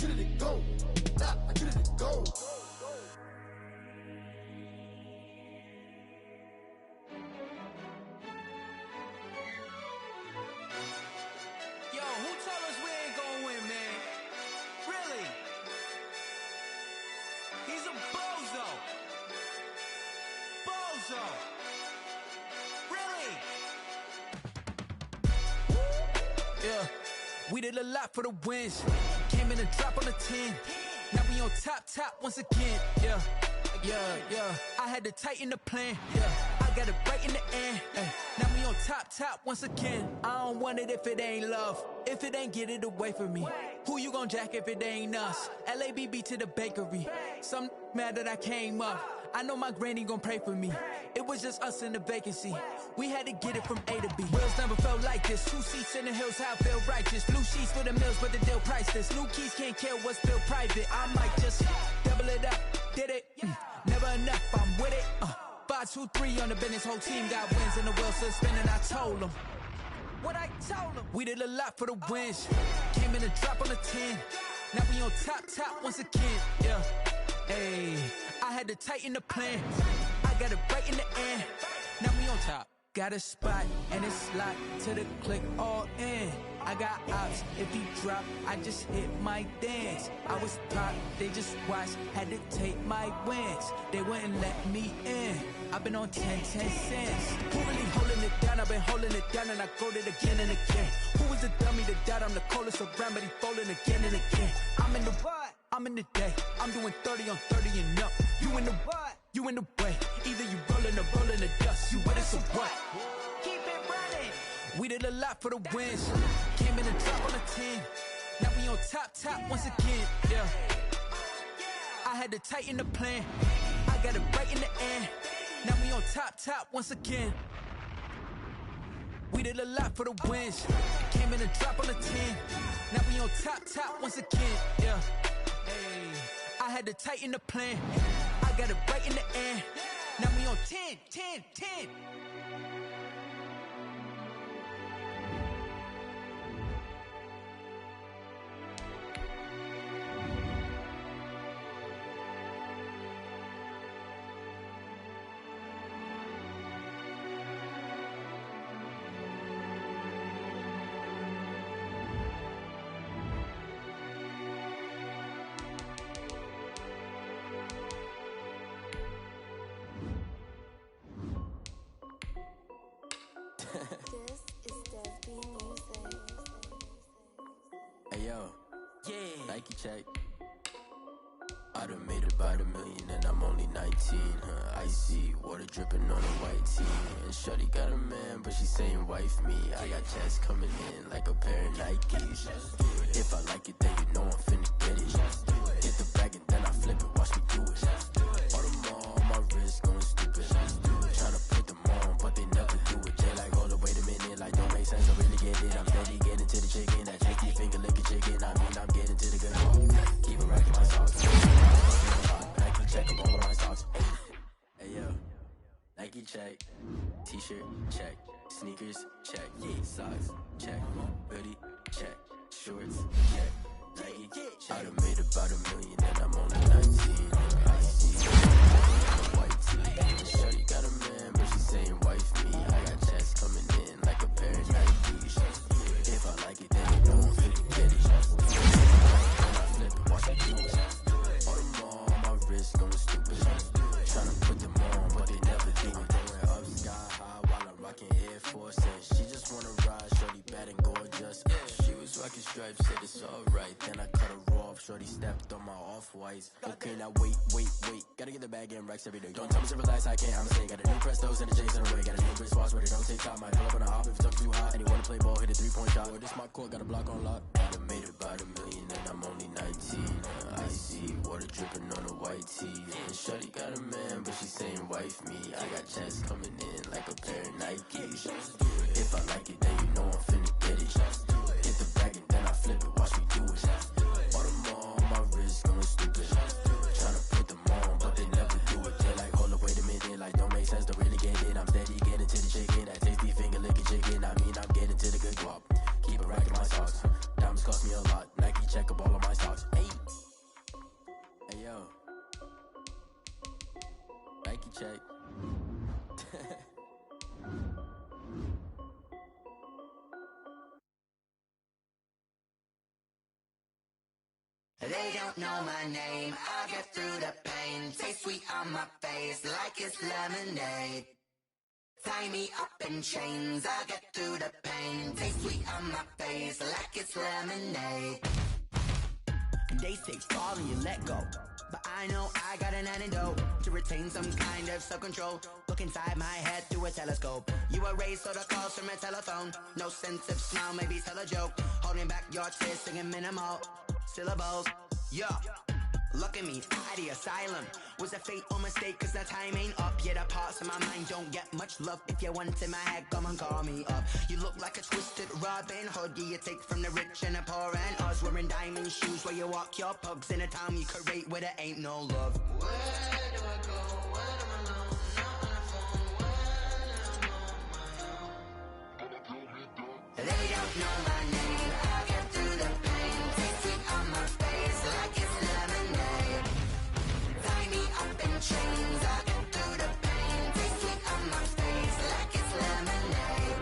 We did a lot for the wins. Came in a drop on the 10. Now we on top once again. Yeah. I had to tighten the plan. Yeah. I got it right in the end. Now we on top once again. I don't want it if it ain't love. If it ain't, get it away from me. Who you gon' jack if it ain't us? LABB to the bakery. Some mad that I came up. I know my granny gon' pray for me. It was just us in the vacancy. We had to get it from A to B. Wheels never felt like this. 2 seats in the hills, how I feel righteous. Blue sheets for the mills, but the deal priceless. New keys can't care what's still private. I might just double it up. Did it? Never enough, I'm with it. 5, 2, 3 on the business. Whole team got wins and the wheels still spinning. I told them what I told them. We did a lot for the wins. Came in a drop on the 10. Now we on top once again. Yeah. Hey, I had to tighten the plan. I got it right in the end. Now we on top. Got a spot and it's locked to the click all in. I got ops, if he drop, I just hit my dance. I was top, they just watched, had to take my wins. They wouldn't let me in. I've been on 10 cents. Who really holding it down? I've been holding it down and I go it again and again. Who was the dummy to doubt? I'm the coldest around, but he folding again and again. I'm in the what? I'm in the day. I'm doing 30 on 30 and up. You in the what? You in the way. Either you rolling or rolling the dust. You with us or what? Keep it running. We did a lot for the wins. Came in a drop on the 10. Now we on top once again. Yeah. I had to tighten the plan. I got it right in the end. Now we on top once again. We did a lot for the wins. Came in a drop on the 10. Now we on top once again. Yeah. Hey, I had to tighten the plan. I got it right in the end. Now we on 10. Nike check. I done made about $1 million and I'm only 19. Icy water dripping on a white tee. And shorty got a man, but she saying wife me. I got checks coming in like a pair of Nikes. If I like it, then you know I'm finna get it. Hit the bag and then I flip it, watch me do it. All them on my wrist going stupid. Tryna put them on, but they never do it. They like, hold up, wait a minute, like don't make sense, I really get it. I'm steady getting to the chicken, that tasty finger licking chicken. I mean, I'm getting to the good. Keep it racking my socks. Nike check up all of my socks. Hey yo, Nike check. T-shirt check. Sneakers check. Socks check. Hoodie check. Shorts check. Nike check. I done made about $1 million and I'm only 19. I see white tee. Shorty got a man, but she saying wife me. I got checks coming in like a pair of Nikes. If I like it, then you know I'm finna get it. I flip it, watch me do it. All them on my wrist going stupid. Tryna put them on, but they never do it. Going up sky high while I'm rocking Air Force. And she just wanna ride, shorty bad and gorgeous. She was rocking stripes, said it's alright. Then I cut her off, shorty stepped on my off-whites. Okay, now wait. Gotta get the bag and racks every day. Don't tell me to relax, I can't, I'm saying. Got a new Prestos and a Jason away. Got a new wristwatch where they don't take time. Might pull up on a hop if it's up too hot. And he wanna play ball, hit a 3-point shot. Well, this my court, got a block on lock. I done made about $1 million and I'm only 19. Icy water dripping on a white tee. And shorty got a man, but she saying wife me. I got checks coming in like a pair of Nikes. If I like it, then you know I'm finna get it. Hit the bag and then I flip it, watch me do it. All them on my wrist going stupid. Tryna put them on, but they never do it. They like, hold up, wait a minute, like don't make sense, don't really get it. I'm steady getting to the chicken, that tasty finger licking chicken. I mean, I'm getting to the good guap. Keep it racking my socks. Diamonds cost me a lot. Nike check up all of my stocks. Hey yo, Nike check. They don't know my name, I get through the pain. Taste sweet on my face like it's lemonade. Tie me up in chains, I'll get through the pain. Taste sweet on my face like it's lemonade. They say fall and you let go, but I know I got an antidote to retain some kind of self-control. Look inside my head through a telescope. You erase all the calls from a telephone. No sense of smile, maybe tell a joke. Holding back your tears, singing minimal syllables. Yeah, look at me, out the asylum. Was a fate or mistake, cause the time ain't up. Yet the parts of my mind don't get much love. If you want in my head, come and call me up. You look like a twisted Robin Hood. Yeah, you take from the rich and the poor and us. Wearing diamond shoes where you walk your pugs. In a town you create where there ain't no love. Where do I go? When I'm alone? Not on the phone. When I'm on my own. They don't know my name. I get through the pain. Taste sweet on my face like it's lemonade. Tie me up in chains. I get through the pain. Taste sweet on my face like it's lemonade.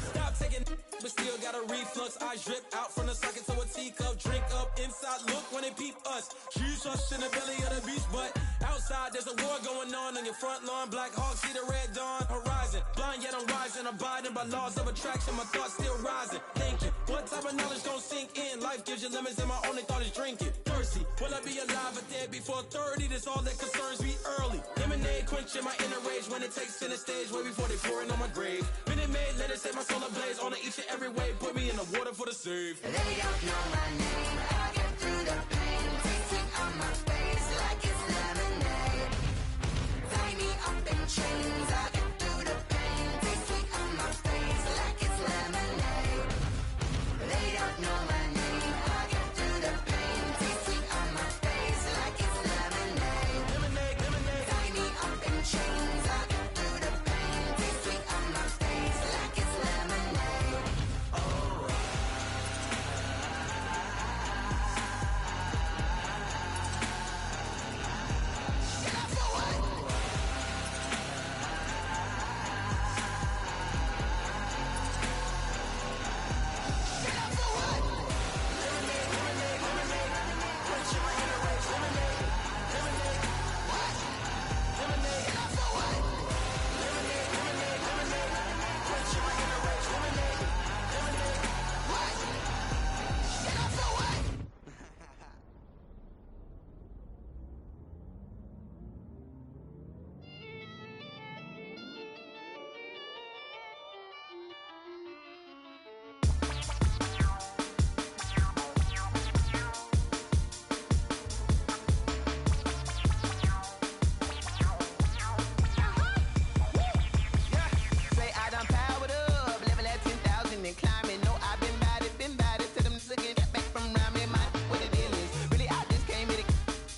Stop taking, but still got a reflux. I drip out from the socket to a teacup. Drink up inside, look when they peep us. Shoes us in the belly of the beach, but outside there's a war going on your front lawn. Black Hawk, see the red dawn horizon. Blind yet I'm rising, abiding by laws of attraction. My thoughts still rising, thinking what type of knowledge gon' sink in? Life gives you lemons and my only thought is drinking. Thirsty, will I be alive or dead before 30? That's all that concerns me early. Lemonade quenching my inner rage when it takes center stage way before they pouring on my grave. Minute Maid, let it set my soul ablaze on each and every way. Put me in the water for the save. They don't know my name. I get through the pain. Taste sweet on my face like it's lemonade. Tie me up in chains. I get through the pain. Taste sweet on my face like it's lemonade. They don't know my name. I get through the pain. Taste sweet on my face like it's lemonade. Lemonade, lemonade. Tie me up in chains. I get through the pain. Taste sweet on my face like it's lemonade. Oh. Say I done powered up, level at 10,000 and climbing. No, I've been bad it, to them looking back from around me. My what the deal is, really I just came here to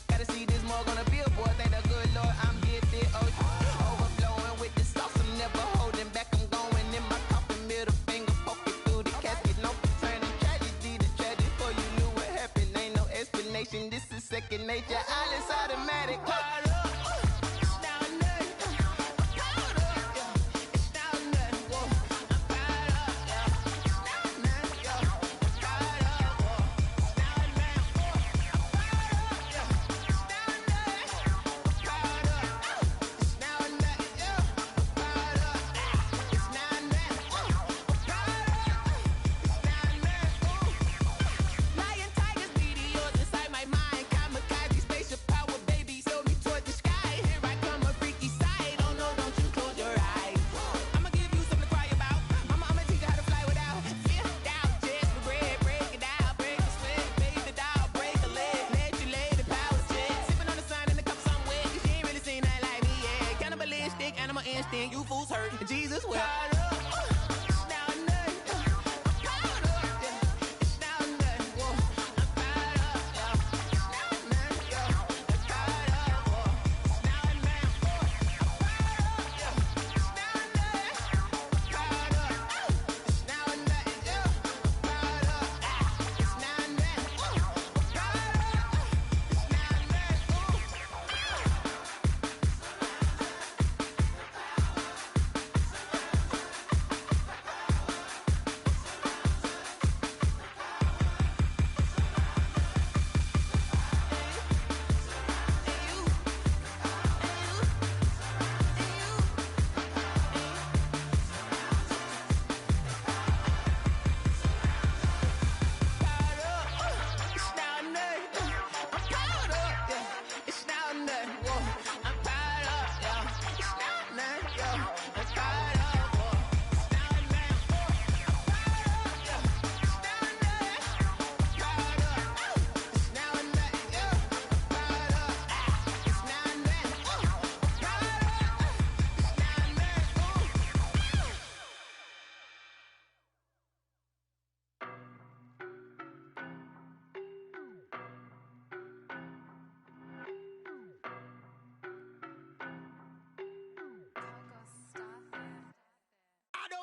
gotta see this more gonna be a boy. Thank the good Lord, I'm gifted. Overflowing with the sauce, I'm never holding back. I'm going in my coffin, middle finger poking through the casket. No turning tragedy to tragic. Before you knew what happened, ain't no explanation. This is second nature, all is automatic. Lion, tigers, meteors inside my mind. Kamikaze, spaceship power, baby. Sail me toward the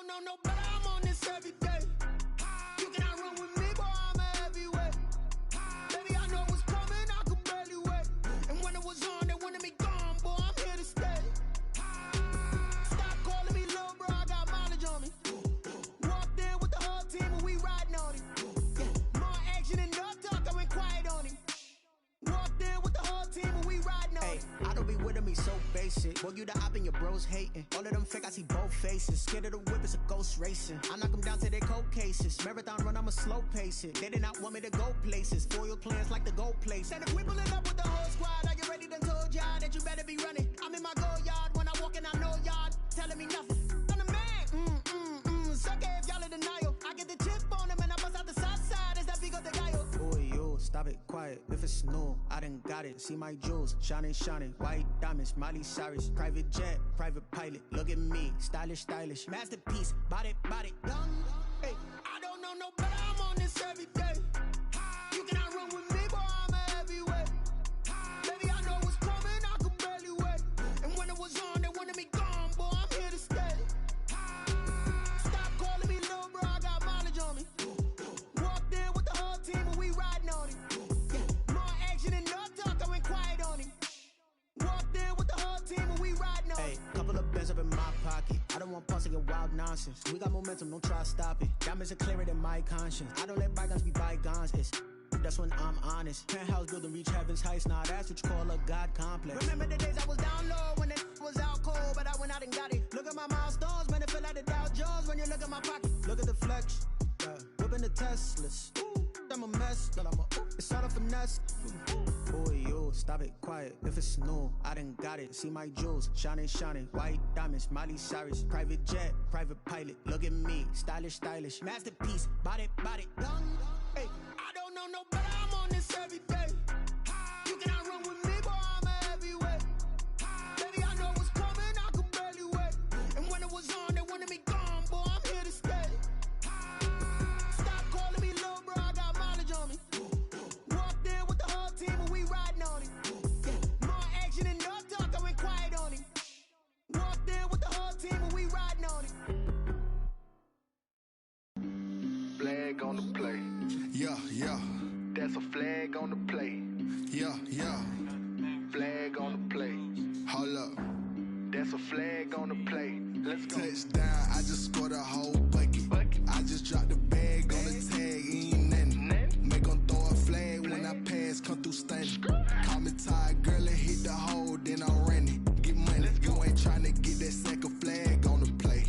don't know no better, I'm on this every day. You cannot run with me, boy, I'm a heavyweight. Baby, I know what's coming, I could barely wait. And when it was on, they wanted me gone, boy, I'm here to stay. Stop calling me little bro, I got mileage on me. Walked in with the whole team and we riding on him. More action and no talk, I went quiet on him. Walked in with the whole team and we riding on him. I don't be with him, he's so basic. Boy, you the op and your bros hating. All of them fake, I see both faces. Scared of the whip, it's a ghost racing. I knock them down to their cold cases. Marathon run, I'ma slow pace it. They did not want me to go places. Foil plans like the gold place. And if we pulling up with the whole squad, I get ready, done told y'all that you better be running. I'm in my go yard, when I walk in, I know y'all telling me nothing. I'm the man, suck it if y'all in denial. I get the chip on them and I bust out the south side, it's that big of the gallo. Boy, yo, stop it, quiet. If it's new, I done got it. See my jewels, shining, shining. White diamonds, Miley Cyrus. Private jet, private pilot. Look at me, stylish, stylish. Masterpiece, body, young. Hey, I don't know no better, I'm on this every day. You cannot run with me, boy, I'm a heavyweight. Baby, I know what's coming, I could barely wait. And when it was on, they wanted me gone, boy, I'm here to stay. Stop calling me little bro, I got mileage on me. Walked in with the whole team and we riding on him. More action and no talk, I went quiet on him. Walked in with the whole team and we riding on him. Hey, couple of bins up in my pocket. I don't want pulse to get wild nonsense. We got momentum, don't try to stop it. Diamonds are clearer than my conscience. I don't let bygones be bygones. That's when I'm honest. Penthouse building reach heaven's heights. Now that's what you call a God complex. Remember the days I was down low when it was out cold, but I went out and got it. Look at my milestones, man, it feel like the Dow Jones when you look at my pocket. Look at the flex, whipping the Teslas. I'm a mess, but it's all a finesse. Boy, yo, stop it, quiet. If it's new, I done got it. See my jewels, shining, shining. White diamonds, Miley Cyrus. Private jet, private pilot. Look at me, stylish, stylish. Masterpiece, body, young. Hey, I don't know no better, I'm on this every day. You cannot run with me, boy, I'm a heavyweight. Baby, I know what's coming, I could barely wait. And when it was on, they wanted me gone, boy, I'm here to stay. Stop calling me little bro, I got mileage on me. Walked in with the whole team and we riding on him. More action and no talk, I went quiet on him. Walked in with the whole team and we riding on him. Flag on the play. Yeah. That's a flag on the play. Yeah. Flag on the play. Hold up. That's a flag on the play. Let's go. Touchdown, I just scored a whole bucket. I just dropped the bag on the tag, ain't nothing. Make 'em throw a flag when I pass, come through stunning. Call me tired, girl, and hit the hole, then I'm running. Get money, you ain't tryna get that second flag on the play.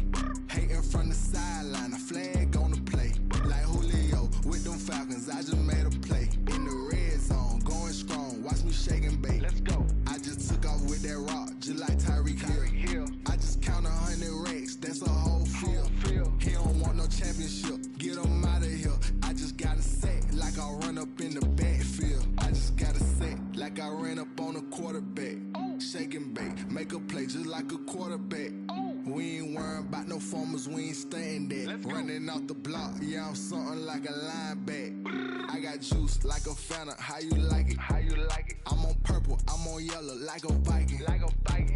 Hating from the sideline, a flag on the play. Like Julio with them Falcons, I just made a play. In the red zone, going strong, watch me shake and bake. Let's go. I just took off with that rock, just like Tyreek Hill. I just count 100 racks, that's a whole field. He don't want no championship, get him out of here. I just got a set, like I run up in the backfield. I just got a set, like I ran up on a quarterback. Shake and bake, make a play just like a quarterback. We ain't worrying about no formers, we ain't staying there. Running off the block, yeah, I'm something like a linebacker. I got juice like a Fanta, how you like it? I'm on purple, I'm on yellow, like a Viking.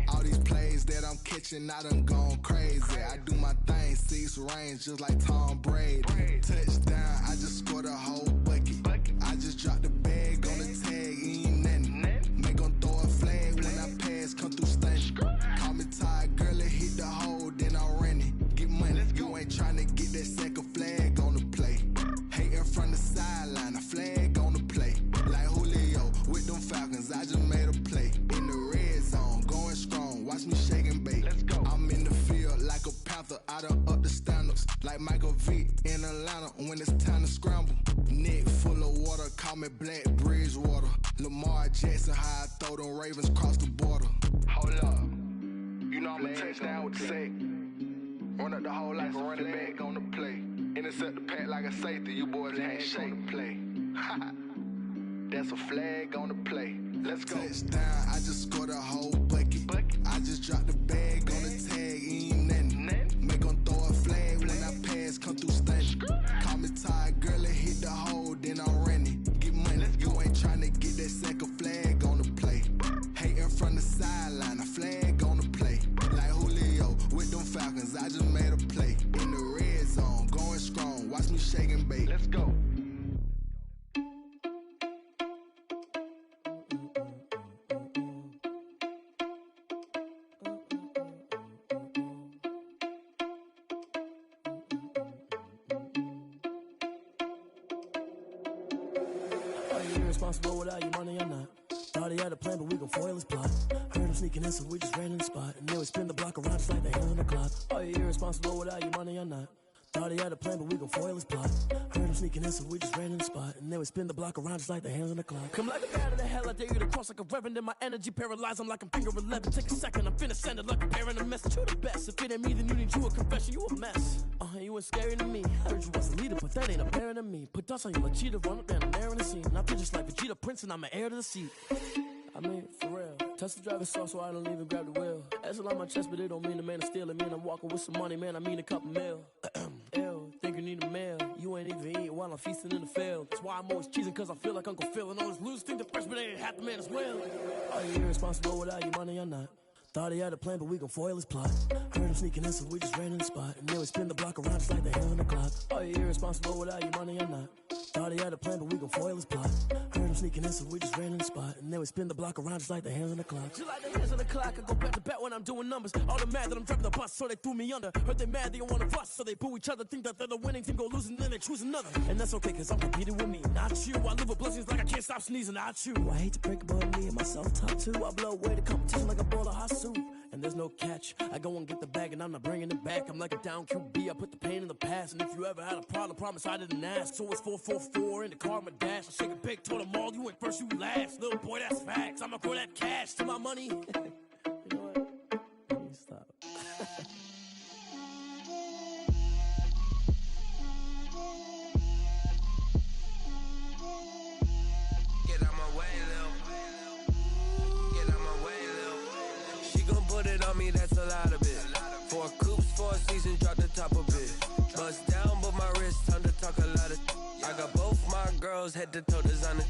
All these plays that I'm catching, I done gone crazy. I do my thing, 6 range, just like Tom Brady. Touchdown, I just scored a whole bucket. I just dropped the bag on the tag, ain't nothing. Make 'em throw a flag when I pass, come through stunning. Call me tired, girl, and hit the hole, then I'm running. Get money, you ain't tryna get that second flag on the play. Hating from the sideline, a flag on the play. Like Julio with them Falcons, I just made a play. In the red zone, going strong, watch me shake and bake. Let's go. I'm in the field like a Panther, I done up the standards. Like Michael Vick in Atlanta when it's time to scramble. Neck full of water, call me Black Bridgewater. Lamar Jackson, how I throw them Ravens cross the border. Hold up. You know I'm a touchdown with the sack. Run up the hole like a running back on the play. Intercept the pack like a safety, you boys ain't shake the play. That's a flag on the play. Let's go. Touchdown, I just scored a whole bucket. I just dropped the bag on the tag, ain't nothing. Make 'em throw a flag when I pass, come through stunning. Call me tired, girl, and hit the hole, then I'm running. Get money, you ain't tryna get that second flag on the play. Hating from the sideline, a flag on the play. Like Julio with them Falcons, I just made a play. In the irresponsible without your money or not. Thought he had a plan, but we gon' foil his plot. Heard him sneaking in, so we just ran in the spot. And then we spin the block around just like the hands on the clock. Are you irresponsible without your money or not? Thought he had a plan, but we gon' foil his plot. Heard him sneaking in, so we just ran in the spot. And then we spin the block around just like the hands on the clock. Come like a bat of the hell, I dare you to cross like a reverend. In my energy paralyzed, I'm like I'm finger 11. Take a second, I'm finna send it like a bearing a message. You the best, if it ain't me, then you need you a confession. You a mess, you ain't scary to me. Heard you was a leader, but that ain't apparent to me. Put dust on you like cheetah, run up down the air in the scene. And I feel just like Vegeta Prince, and I'm an heir to the seat. I mean, for real. Touch the driver's sauce so I don't even grab the wheel. That's on my chest, but it don't mean the man is stealing. Man, I'm walking with some money, man, I mean a couple mil. Ew, think you need a meal. You ain't even eating while I'm feasting in the field. That's why I'm always cheesing, cause I feel like Uncle Phil. And all those losers think the freshman ain't half the man as well. Are you irresponsible without your money or not? Thought he had a plan, but we gon' foil his plot. Heard him sneaking in, so we just ran in the spot. And then we spin the block around just like the hands on the clock. Are you irresponsible without your money or not? Thought he had a plan, but we gon' foil his plot. Heard him sneaking in, so we just ran in the spot. And then we spin the block around just like the hands on the clock. Just like the hands on the clock, I go back to back when I'm doing numbers. All the mad that I'm driving the bus, so they threw me under. Heard they mad, they don't wanna bust, so they boo each other. Think that they're the winning team, go losing, then they choose another. And that's okay, cause I'm competing with me, not you. I live with blessings like I can't stop sneezing, not you. I hate to break about me and my self-talk too. I blow away the competition like a bowl of hot soup. And there's no catch. I go and get the bag and I'm not bringing it back. I'm like a down QB, I put the pain in the past. And if you ever had a problem, promise I didn't ask. So it's 444 in the car, my dash. I shake a big, told them all, you went first, you last. Little boy, that's facts. I'ma throw that cash to my money. You know what? Let me stop. Get out my way, Lil. Get out my way, Lil. She gon' put it on me, that's a lot of it. 4 coops, 4 seasons, drop the top of it. Bust down, but my wrist, time to talk a lot of. I got both my girls, head to toe designer.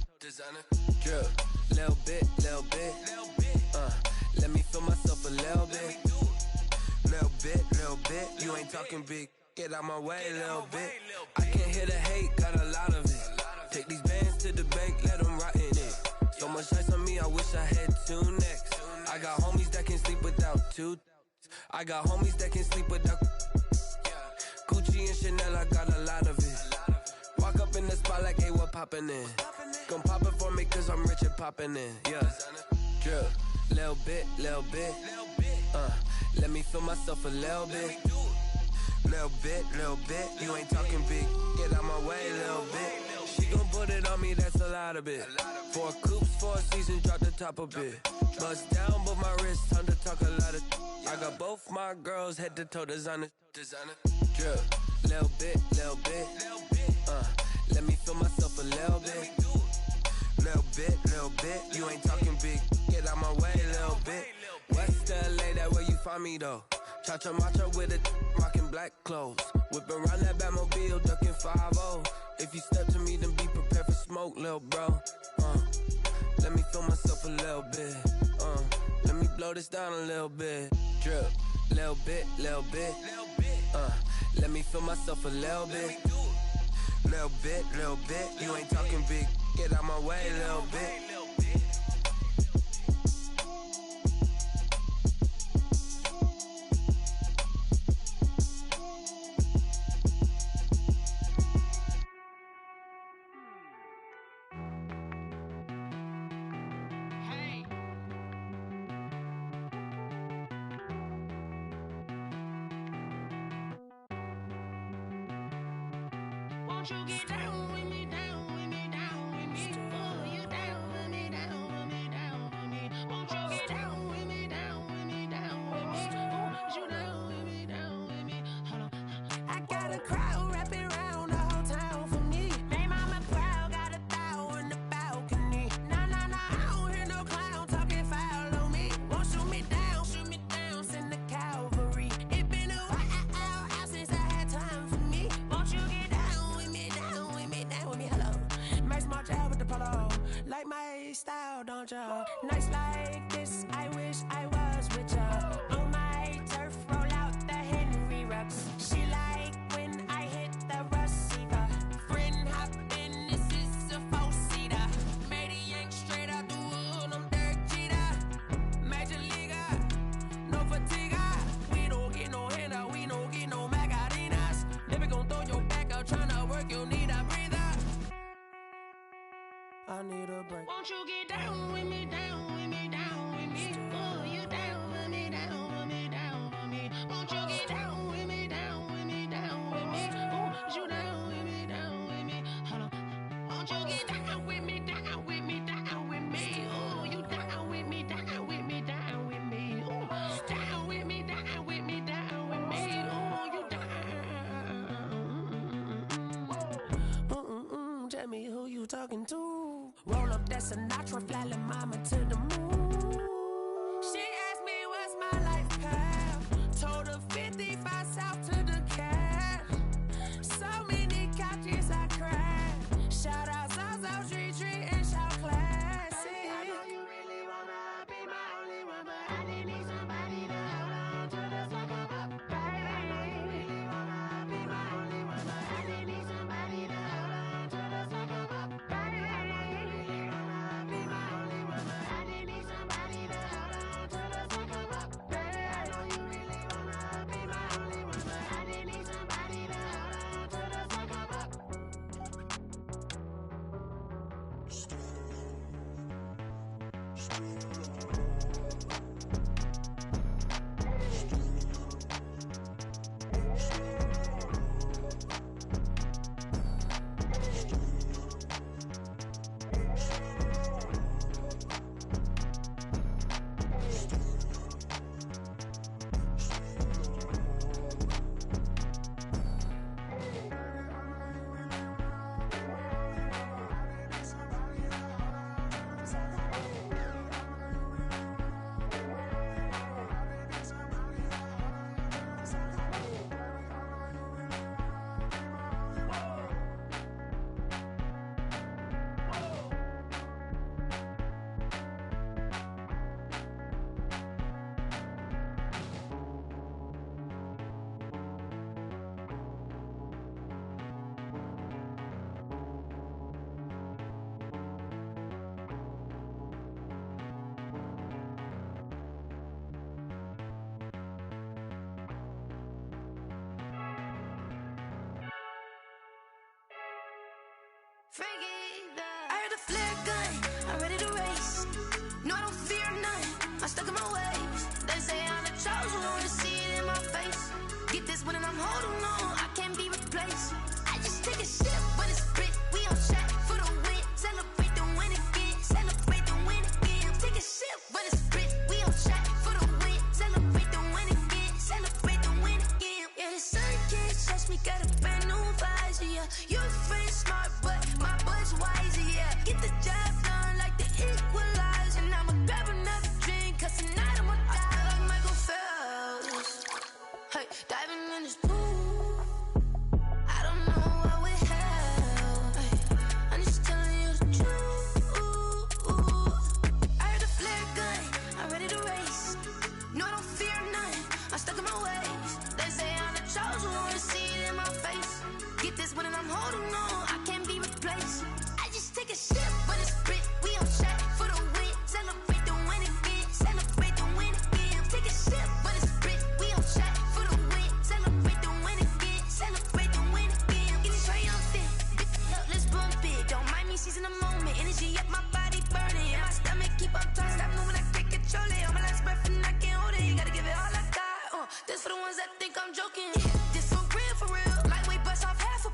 Drip, little bit. Let me feel myself a little bit. Little bit. You ain't talking big. Get out my way, little bit. I can't hear the hate, got a lot of it. Take these bands to the bank, let them rot in it. So much ice on me, I wish I had 2 necks. I got homies that can sleep without 2. I got homies that can sleep without Gucci and Chanel, I got a lot of it. Walk up in the spot like, hey, what poppin' in? Gon' pop it for me cause I'm rich and poppin' in, yeah. Drip, little bit. Let me feel myself a little bit. Little bit. You ain't talking big. Get out my way, little bit. She gon' put it on me, that's a lot of it. 4 coops, 4 seasons, drop the top a bit. Bust down, but my wrist, time to talk a lot of. I got both my girls, head to toe designer. Drip, little bit. Let me feel myself a little bit. Little bit. You ain't talking big. Get out my way, little bit. West LA, that where you find me though. Cha-cha matcha with a rockin' black clothes. Whip around that Batmobile, ducking 5-0. If you step to me, then be prepared for smoke, little bro. Let me feel myself a little bit. Let me blow this down a little bit. Drip, little bit. Let me feel myself a little bit. Little bit. You ain't talking big. Get out my way, little bit. Won't you get down with me, down with me, down with me? Oh, you down with me, down with me, down with me. Won't you get down with me, down with me, down with me? Oh, you down with me, down with me? Hold on. I got a crowd wrapping around the whole town for me. They mama proud, got a thou in the balcony. Nah, I don't hear no clown talking foul on me. Won't shoot me down, send the cavalry. It been a while since I had time for me. Won't you get down with me, hello. Max March out with the polo. Like my style, don't ya? Nights like this, I wish I was with ya. On my turf, roll out the Henry Rux. She like when I hit the receiver. Friend hop in, this is a 4-seater. Made a yank straight out the wood, I'm Derek Jeter. Major leaguer, no fatigue. We don't get no handout, we don't get no Macarinas. Never gon' throw your back out, tryna work, you'll need a breather. I need a Won't you get down with me, down with me, down with me? Oh, you down with me, down with me, down with me. Won't you get down with me, down with me, down with me? Oh, you down with me, down with me. Hold on. Won't you get down with me, down with me, down with me? Oh, you down with me, down with me, down with me. Oh, down with me, down with me, down with me. Oh, you down. Tell me who you talking to. Roll up that Sinatra, fly la mama to the moon. She asked me what's my life path. Told her 55 south to the cab. So many couches I cried. Shout out South Street and shout classy. I know you really wanna be my only one, but I didn't need somebody to hold on to the fuck up, baby. I know you really wanna be my only one, but I didn't need somebody to hold on to the fuck up, baby. I know you really wanna be my only one, but I didn't need somebody to hold on to the fuck up, baby. I know you really wanna be my only one, but I didn't need somebody to hold on to the fuck up. I heard a flare gun, I'm ready to race. No, I don't fear none, I'm stuck in my ways. They say I'm the chosen one, to see it in my face. Get this one and I'm holding on, I can't be replaced. I just take a sip when it's split, we on track for the win. Celebrate the win again, celebrate the win again. Take a sip when it's split, we on track for the win. Celebrate the win again, celebrate the win again. Yeah, the sun can't touch me, got a brand new visor, yeah. You're friend smart, but my bud's wiser, yeah. Get the job done like the equalizer. And I'ma grab another drink, cause tonight I'ma die like Michael Phelps. Hey, diving in this pool, I don't know what we have. Hey, I'm just telling you the truth. I heard a flare gun, I'm ready to race. No, I don't fear none, I'm stuck in my ways. They say I'm the chosen one, to see it in my face. Get this one and I'm holding on, I can't be replaced. I just take a sip when it's split, we on track for the win. Celebrate the win again, celebrate the win again. Take a sip when it's split, we on track for the win. Celebrate the win again, celebrate the win again. Getting triumphant, let's bump it. Don't mind me seizing the moment, energy up my body burning. And my stomach keep up tight, stop moving, I can't control it. On my last breath and I can't hold it, you gotta give it all I got. This for the ones that think I'm joking. This for real, lightweight bust off half a.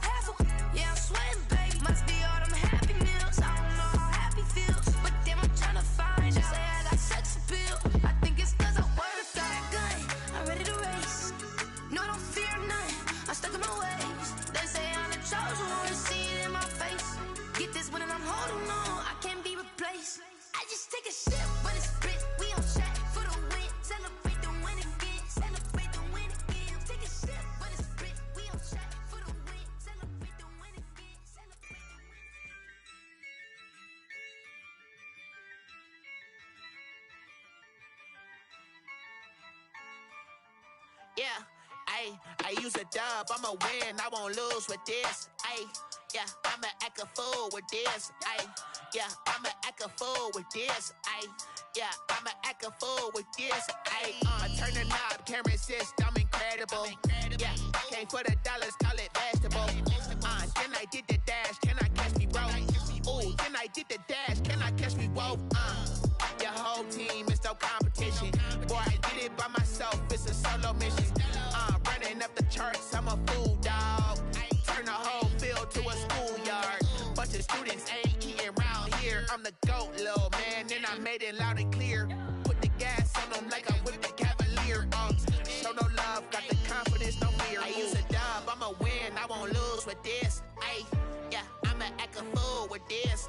Yeah, I'm sweating, baby. Must be all them happy meals. I don't know how happy feels, but damn, I'm trying to find out. Say I got sex appeal. I think it's cause I wear a flat gun. I'm ready to race. No, I don't fear none, I'm stuck in my ways. They say I'm the chosen one, to see it in my face. Get this one and I'm holding on, I can't be replaced. I just take a sip when it's split, we on track for the win. Celebrate the win again, celebrate the win again. Take a sip when it's split, we on track for the win. Celebrate the win again, celebrate the win. Yeah, I use a dub, I'ma win, I won't lose with this. Yeah, I'ma act a fool with this. Yeah, I'ma act a fool with this. Yeah, I'ma act a fool with this. Turn the knob, camera assist, I'm incredible. Yeah, came for the dollars, call it vegetable. Then I did the dash, can I catch me, bro? Ooh, can I get the dash? Can I catch me? Whoa, your whole team is no competition. Boy, I did it by myself, it's a solo mission. Running up the charts, I'm a fool, dog. Turn the whole field to a schoolyard. Bunch of students ain't eating round here. I'm the GOAT, little man, and I made it loud and clear. Put the gas on them like I whipped the Cavalier. Show no love, got the confidence, no fear. I use a dub, I'ma win, I won't lose with this. Ay, yeah, I'ma act a fool with this.